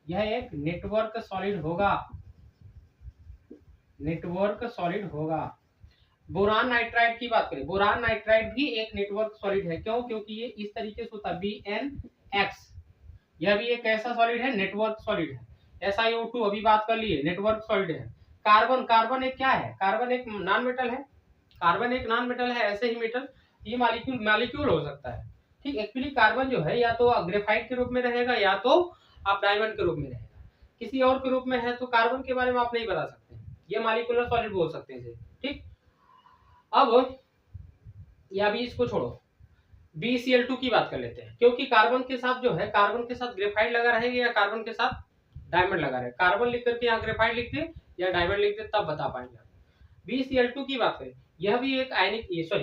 यह एक नेटवर्क सॉलिड होगा, नेटवर्क सॉलिड होगा। बोरान नाइट्राइड की बात करें, बोरान नाइट्राइड भी एक नेटवर्क सॉलिड है, क्यों, क्योंकि ये इस तरीके से होता है BnX, यह भी एक ऐसा सॉलिड है, नेटवर्क सॉलिड है। SiO2 अभी बात कर लिए, नेटवर्क सॉलिड है। कार्बन एक क्या है, कार्बन एक नॉन मेटल है, कार्बन एक नॉन मेटल है, ऐसे ही मेटल ये मॉलिक्यूल हो सकता है, ठीक। एक्चुअली कार्बन जो है या तो ग्रेफाइट के रूप में रहेगा या तो आप डायमंड के रूप में रहेगा, किसी और के रूप में है तो कार्बन के बारे में आप नहीं बता सकते, ये मॉलिक्यूलर सॉलिड बोल सकते हैं इसे, ठीक। अब या भी इसको छोड़ो, BCl2 की बात कर लेते हैं, क्योंकि कार्बन के साथ जो है, कार्बन के साथ ग्रेफाइट लगा रहेगा या कार्बन के साथ डायमंड लगा रहेगा, कार्बन लिख करके यहाँ ग्रेफाइट लिखते या डायमंड लिखते तब बता पाएंगे। BCl2 की बात करें, यह भी एक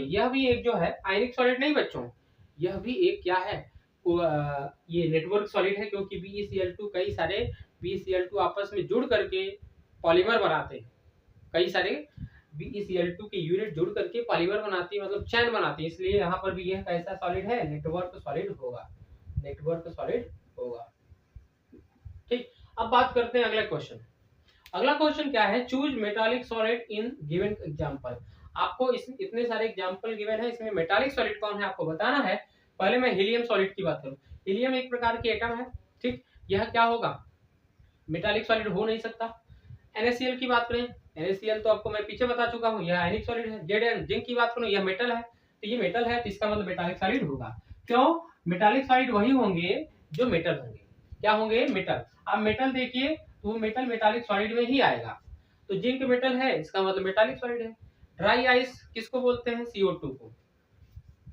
यह भी एक जो है आयनिक सॉलिड नहीं बच्चों, यह भी एक क्या है, ये नेटवर्क सॉलिड है, क्योंकि BeCl2 आपस में जुड़ करके पॉलीमर बनाते हैं, कई सारे BeCl2 के यूनिट जुड़ करके पॉलीमर बनाती है, मतलब चैन बनाती है, इसलिए यहाँ पर भी यह कैसा सॉलिड है, नेटवर्क सॉलिड होगा, नेटवर्क सॉलिड होगा, ठीक। अब बात करते हैं अगला क्वेश्चन। अगला क्वेश्चन क्या है, choose metallic solid in given example. आपको इतने सारे एग्जांपल गिवन है, इसमें मेटालिक सॉलिड कौन है आपको बताना है। पहले मैं हीलियम सॉलिड की बात करूं, हीलियम एक प्रकार की एटम है, ठीक। यह क्या होगा, मेटालिक सॉलिड हो नहीं सकता। NaCl की बात करें, NaCl तो आपको मैं पीछे बता चुका हूं, यह आयनिक सॉलिड है। Zn जिंक की बात करूं, यह मेटल है, तो ये मेटल है, तो इसका मतलब मेटालिक सॉलिड होगा। क्यों, मेटालिक सॉलिड वही होंगे जो मेटल होंगे, क्या होंगे, मेटल। अब मेटल देखिए तो वो मेटल मेटालिक सॉलिड में ही आएगा, तो जिंक मेटल है, इसका मतलब मेटालिक सॉलिड है। ड्राई आइस किसको बोलते हैं, CO2 को,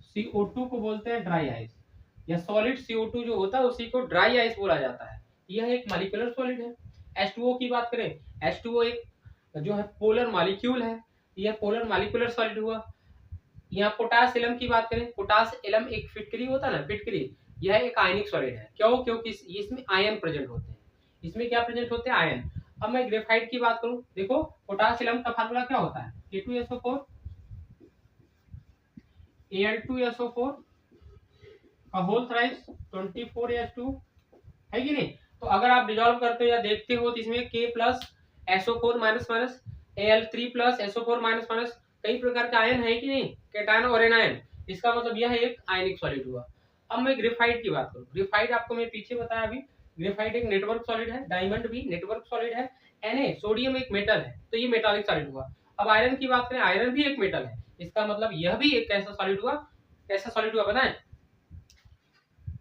CO2 को बोलते हैं ड्राई आइस, या सॉलिड CO2 जो होता है उसी को ड्राई आइस बोला जाता है, यह एक मॉलिक्यूलर सॉलिड है। H2O की बात करें, H2O एक जो है पोलर मॉलिक्यूल है, यह पोलर मॉलिक्यूलर सॉलिड हुआ। यहाँ पोटास एलम की बात करें, पोटास एलम एक फिटकरी होता है ना, फिटकरी, यह एक आयनिक सॉलिड है, क्यों, क्योंकि इसमें आयन प्रेजेंट होते हैं, इसमें क्या प्रेजेंट होते हैं, आयन। अब मैं ग्रेफाइट की बात करूं, देखो पोटासियम का फार्मूला क्या होता है, K2SO4 Al2SO4 का होल थ्राइस 24H2, है कि नहीं। तो अगर आप डिजोल्व करते हो या देखते हो तो इसमें K plus SO4 minus minus Al3 plus SO4 minus minus कई प्रकार के आयन है कि नहीं, कैटायन और एनायन, इसका मतलब यह एक आयनिक सॉलिड हुआ। अब मैं ग्रेफाइट की बात करूं, ग्रेफाइट आपको मैं पीछे बताया अभी, ग्रेफाइट एक नेटवर्क सॉलिड है, डायमंड भी नेटवर्क सॉलिड है, Na सोडियम एक मेटल है, तो ये मेटालिक सॉलिड हुआ। अब आयरन की बात करें, आयरन भी एक मेटल है, इसका मतलब यह भी एक कैसा सॉलिड हुआ, कैसा सॉलिड हुआ बताएं,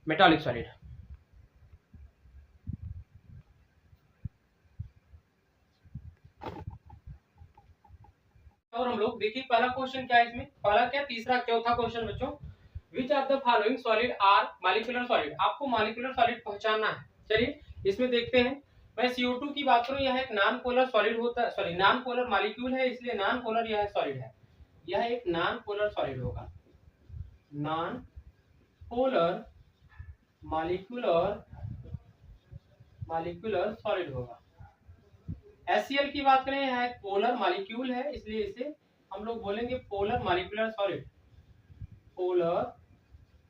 मेटालिक सॉलिड। और हम लोग देखिए पहला क्वेश्चन क्या है इसमें, पहला क्या, तीसरा चौथा क्वेश्चन बच्चों, which of the following solid are molecular solid, आपको मॉलिक्यूलर सॉलिड पहचानना है। चलिए इसमें देखते हैं, मैं CO2 की बात करूं, यह एक नॉन पोलर सॉलिड होता है, सॉरी नॉन पोलर मॉलिक्यूल है, इसलिए नॉन पोलर यह सॉलिड है, यह एक नॉन पोलर सॉलिड होगा, नॉन पोलर मॉलिक्यूलर सॉलिड होगा। HCl की बात करें, यह एक पोलर मॉलिक्यूल है, इसलिए इसे हम लोग बोलेंगे polar molecular solid. Polar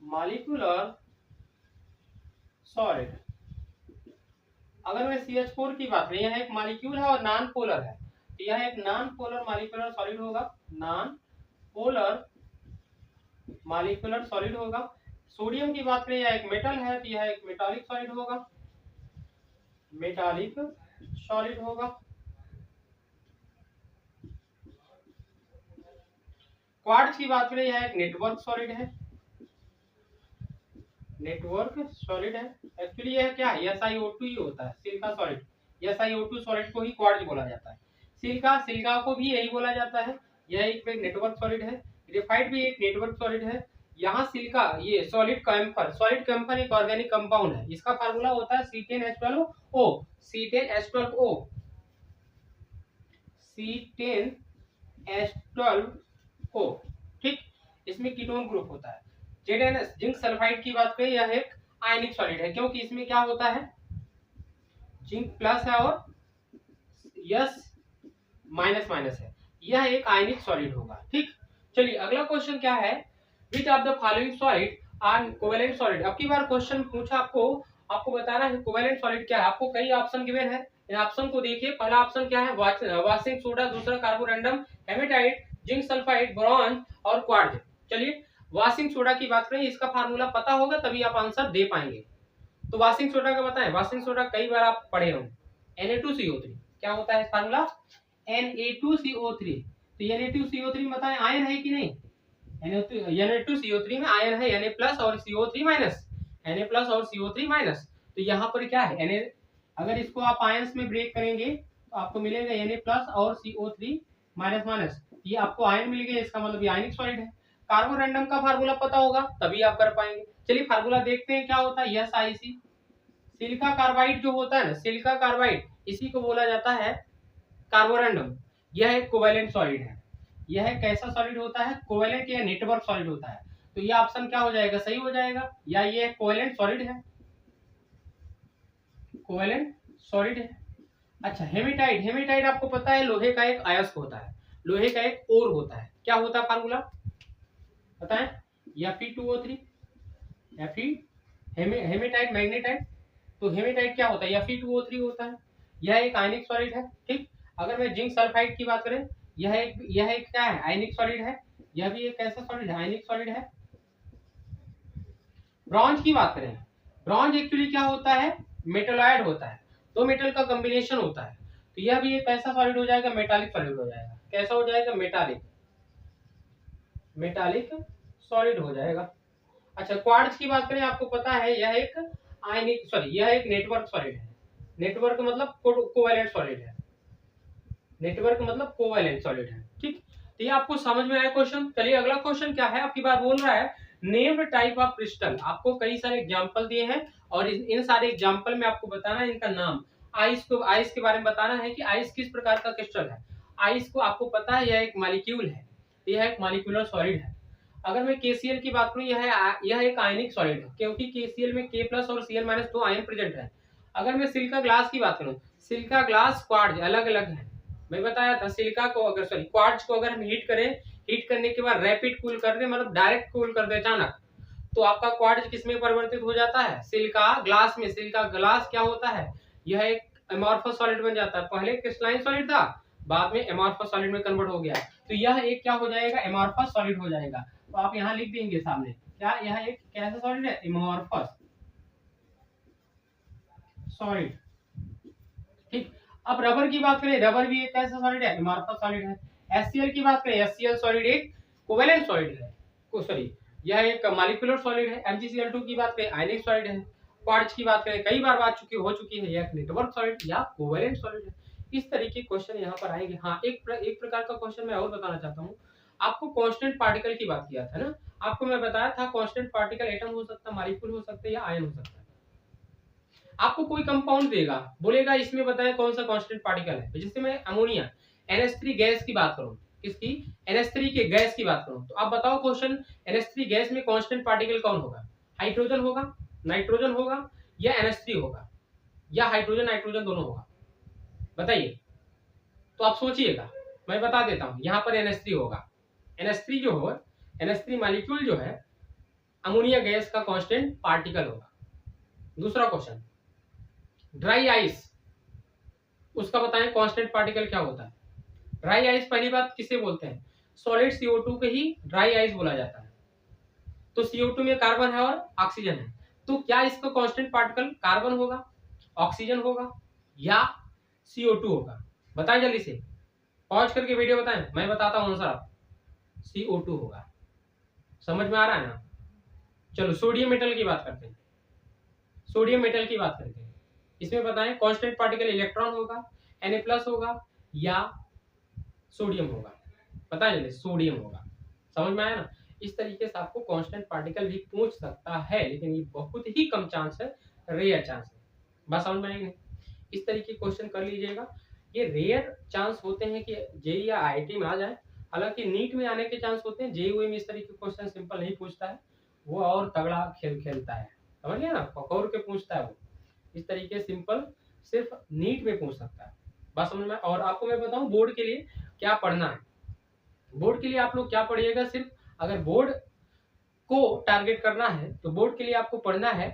molecular solid. अगर मैं CH4 की बात करें, यह एक मॉलिक्यूल है और नॉन पोलर है, तो यह एक नॉन पोलर मॉलिक्यूलर सॉलिड होगा। नॉन पोलर मॉलिक्यूलर सॉलिड होगा। सोडियम की बात करें, यह एक मेटल है, तो यह एक मेटालिक सॉलिड होगा। मेटालिक सॉलिड होगा। क्वार्ट्ज की बात करें, यह एक नेटवर्क सॉलिड है। नेटवर्क सॉलिड है। एक्चुअली यह क्या है, SiO2 ही होता है, सिलिका सॉलिड। SiO2 सॉलिड को ही क्वार्ट्ज बोला जाता है। सिलिका को भी यही बोला जाता है। यह एक नेटवर्क सॉलिड है। ग्रेफाइट भी एक नेटवर्क सॉलिड है। यहाँ सिलिका, ये सॉलिड कैम्फर। सॉलिड कैम्फर एक ऑर्गेनिक कंपाउंड है। इसका फार्मूला होता है C10H12O। C10H12O। C10H12O। ठीक, इसमें कीटोन ग्रुप होता है। ZnS जिंक सल्फाइड की बात करें, यह एक आयनिक सॉलिड है, क्योंकि इसमें क्या होता है, जिंक प्लस है और यस माइनस माइनस है। यह एक आयनिक सॉलिड होगा। ठीक, चलिए अगला क्वेश्चन क्या है, which of the following solid are covalent solid. अब की बार क्वेश्चन पूछा आपको बताना है कोवेलेंट सॉलिड क्या है। आपको कई ऑप्शन गिवन है, इन ऑप्शन को देखिए। पहला ऑप्शन क्या है, वाशिंग सोडा। दूसरा carborundum, hematite, zinc sulphide, boron और क्वार्ट्ज। चलिए वाशिंग सोडा की बात करें, इसका फार्मूला पता होगा तभी आप आंसर दे पाएंगे। तो वाशिंग सोडा का बताएं, वाशिंग सोडा कई बार आप पढ़े हो, Na2CO3। क्या होता है फार्मूला, Na2CO3। तो Na2CO3 बताएं आयन है कि नहीं, Na2CO3 में आयन है, Na प्लस और CO3 माइनस, Na प्लस और CO3 माइनस। तो यहाँ पर क्या है, Na, अगर इसको आप आयंस में ब्रेक करेंगे तो आपको मिलेगा Na प्लस और CO3 माइनस माइनस, ये आपको आयन मिल गया, इसका मतलब ये आयनिक सॉलिड है। कार्बोरंडम का फार्मूला पता होगा तभी आप कर पाएंगे। चलिए फार्मूला देखते हैं क्या होता है, SiC। सिलिका कार्बाइड जो होता है ना, सिलिका कार्बाइड, इसी को बोला जाता है कार्बोरंडम। यह एक कोवेलेंट सॉलिड है। यह एक कैसा सॉलिड होता है, कोवेलेंट या नेटवर्क सॉलिड होता है। तो यह ऑप्शन क्या हो जाएगा, सही हो जाएगा, या ये कोवेलेंट सॉलिड है, कोवेलेंट सॉलिड है। अच्छा, हेमेटाइट। हेमेटाइट आपको पता है लोहे का एक अयस्क होता है, लोहे का एक ओर होता है। क्या होता है फार्मूला बताएं, Fe2O3। Haematite magnetite. तो हेमेटाइट क्या होता है, Fe2O3 होता है। यह एक आयनिक सॉलिड है। ठीक, अगर मैं जिंक सल्फाइड की बात करें, यह एक क्या है, आयनिक सॉलिड है। यह भी एक ऐसा सॉलिड है, आयनिक सॉलिड है। ब्रॉन्ज की बात करें, ब्रॉन्ज एक्चुअली क्या होता है, मेटलॉइड होता है, दो मेटल का कॉम्बिनेशन होता है। तो यह भी एक ऐसा सॉलिड हो जाएगा, मेटालिक सॉलिड हो जाएगा। कैसा हो जाएगा, मेटालिक सॉलिड हो जाएगा। अच्छा, क्वार्ट्ज की बात करें, आपको पता है यह एक यह एक नेटवर्क सॉलिड है। नेटवर्क मतलब कोवेलेंट सॉलिड है। नेटवर्क मतलब कोवेलेंट सॉलिड है। ठीक, तो ये आपको समझ में आया क्वेश्चन। चलिए अगला क्वेश्चन क्या है, आपकी बात बोल रहा है नेम्ड टाइप ऑफ क्रिस्टल। आपको कई सारे एग्जांपल दिए हैं और इन सारे एग्जांपल में आपको बताना है इनका नाम। आइस के बारे में बताना है कि आइस किस प्रकार का क्रिस्टल है। आइस को आपको पता है यह एक मॉलिक्यूल है, यह एक मॉलिक्यूलर सॉलिड है। अगर मैं KCl की बात करूं, यह एक आयनिक सॉलिड है, क्योंकि KCl में K प्लस और Cl माइनस दो आयन प्रेजेंट है। अगर मैं सिलिका ग्लास की बात करूं, सिलिका ग्लास क्वार्ट्ज अलग अलग है। मैं बताया था सिलिका को अगर क्वार्ट्ज को अगर हम हीट करें, हीट करने के बाद रैपिड कूल कर दे, मतलब डायरेक्ट कूल कर दे अचानक, तो आपका क्वार्ट्ज किसमें परिवर्तित हो जाता है, सिलिका ग्लास में। सिलिका ग्लास क्या होता है, यह एक एमॉर्फस सॉलिड बन जाता है। पहले क्रिस्टलाइन सॉलिड था, बाद में एमॉर्फस सॉलिड में कन्वर्ट हो गया। तो यह एक क्या हो जाएगा, एमॉर्फस सॉलिड हो जाएगा। तो आप यहाँ लिख देंगे सामने, क्या यह एक कैसा सॉलिड है, एमॉर्फस सॉलिड। ठीक, अब रबर की बात करें, रबर भी एक कैसा सॉलिड है, एमॉर्फस सॉलिड है। HCl की बात करें, HCl सॉलिड एक कोवेलेंट सॉलिड है, सॉरी यह एक मॉलिक्यूलर सॉलिड है। MgCl2 की बात करें, आयनिक सॉलिड है। क्वार्ट्ज की बात करें, कई बार बात हो चुकी है, यह नेटवर्क सॉलिड या कोवेलेंट सॉलिड है। इस तरीके क्वेश्चन यहाँ पर आएंगे। हाँ, एक प्रकार का क्वेश्चन मैं और बताना चाहता हूँ। आपको कांस्टेंट पार्टिकल की बात किया था ना, आपको मैं बताया था कांस्टेंट पार्टिकल एटम हो सकता है, मॉलिक्यूल हो सकता है या आयन हो सकता है। आपको कोई कंपाउंड देगा, बोलेगा इसमें बताएं कौन सा कांस्टेंट पार्टिकल है। जैसे मैं अमोनिया NH3 गैस की बात करूं, किसकी, NH3 के गैस की बात करूं, तो आप बताओ क्वेश्चन, NH3 गैस में कांस्टेंट पार्टिकल कौन होगा, हाइड्रोजन होगा, नाइट्रोजन होगा या NH3 होगा, या हाइड्रोजन नाइट्रोजन दोनों होगा, बताइए। तो आप सोचिएगा, मैं बता देता हूँ। यहाँ पर NH3 होगा। NH3 जो हो, NH3 मॉलिक्यूल जो है अमोनिया गैस का कांस्टेंट पार्टिकल होगा। दूसरा क्वेश्चन, ड्राई आइस, उसका बताएं कांस्टेंट पार्टिकल क्या होता है। ड्राई आइस पहली बात किसे बोलते हैं, सॉलिड CO2 के ही ड्राई आइस बोला जाता है। तो CO2 में कार्बन है और ऑक्सीजन है, तो क्या इसका कांस्टेंट पार्टिकल कार्बन होगा, ऑक्सीजन होगा या CO2 होगा? बताएं जल्दी से, पॉज करके वीडियो बताएं, मैं बताता हूं आंसर आप। CO2 होगा। समझ में आ रहा है ना? चलो सोडियम मेटल की बात करते हैं। सोडियम मेटल की बात करते हैं, इसमें बताएं कांस्टेंट पार्टिकल इलेक्ट्रॉन होगा, Na+ होगा या सोडियम होगा? बताएं जल्दी, सोडियम होगा। समझ में आया ना? इस तरीके से आपको कांस्टेंट पार्टिकल भी पूछ सकता है, लेकिन ये बहुत ही कम चांस है, रेयर चांस है। बात समझ में आएगी नहीं? इस तरीके क्वेश्चन कर लीजिएगा। ये रेयर चांस होते हैं कि जेई या IIT में आ जाए, हालांकि नीट में आने के चांस होते हैं। जेई में इस तरीके क्वेश्चन सिंपल नहीं पूछता है, वो और तगड़ा खेल खेलता है, समझ गया ना? पकौड़ के पूछता है वो, इस तरीके सिंपल सिर्फ नीट में पूछ सकता है। बात समझ में? और आपको मैं बताऊं बोर्ड के लिए क्या पढ़ना है। बोर्ड के लिए आप लोग क्या पढ़िएगा, सिर्फ अगर बोर्ड को टारगेट करना है तो बोर्ड के लिए आपको पढ़ना है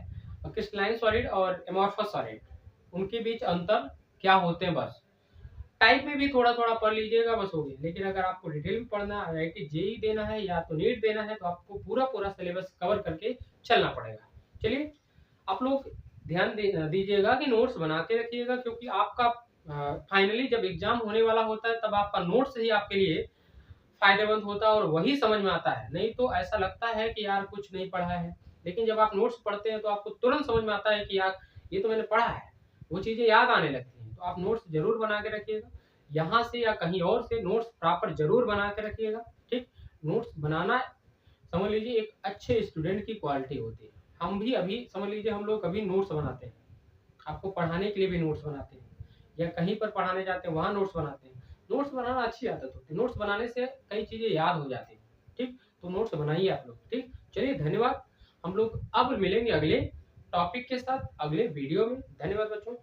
क्रिस्टलाइन सॉलिड और एमॉर्फस सॉलिड, उनके बीच अंतर क्या होते हैं, बस। टाइप में भी थोड़ा थोड़ा पढ़ लीजिएगा, बस हो गया। लेकिन अगर आपको डिटेल में पढ़ना है, IIT जेई देना है या तो नीट देना है, तो आपको पूरा पूरा सिलेबस कवर करके चलना पड़ेगा। चलिए, आप लोग ध्यान दीजिएगा कि नोट्स बना के रखिएगा, क्योंकि आपका फाइनली जब एग्जाम होने वाला होता है तब आपका नोट्स ही आपके लिए फायदेमंद होता है और वही समझ में आता है। नहीं तो ऐसा लगता है कि यार कुछ नहीं पढ़ा है, लेकिन जब आप नोट्स पढ़ते हैं तो आपको तुरंत समझ में आता है कि यार ये तो मैंने पढ़ा है, वो चीजें याद आने लगती हैं। तो आप नोट्स जरूर बना के रखिएगा, यहाँ से या कहीं और से नोट्स प्रॉपर जरूर बना के रखिएगा। ठीक, नोट्स बनाना समझ लीजिए एक अच्छे स्टूडेंट की क्वालिटी होती है। हम भी अभी समझ लीजिए, हम लोग अभी नोट्स बनाते हैं, आपको पढ़ाने के लिए भी नोट्स बनाते हैं, या कहीं पर पढ़ाने जाते हैं वहां नोट्स बनाते हैं। नोट्स बनाना अच्छी आदत होती है, नोट्स बनाने से कई चीजें याद हो जाती है। ठीक, तो नोट्स बनाइए आप लोग। ठीक, चलिए धन्यवाद। हम लोग अब मिलेंगे अगले टॉपिक के साथ अगले वीडियो में। धन्यवाद बच्चों।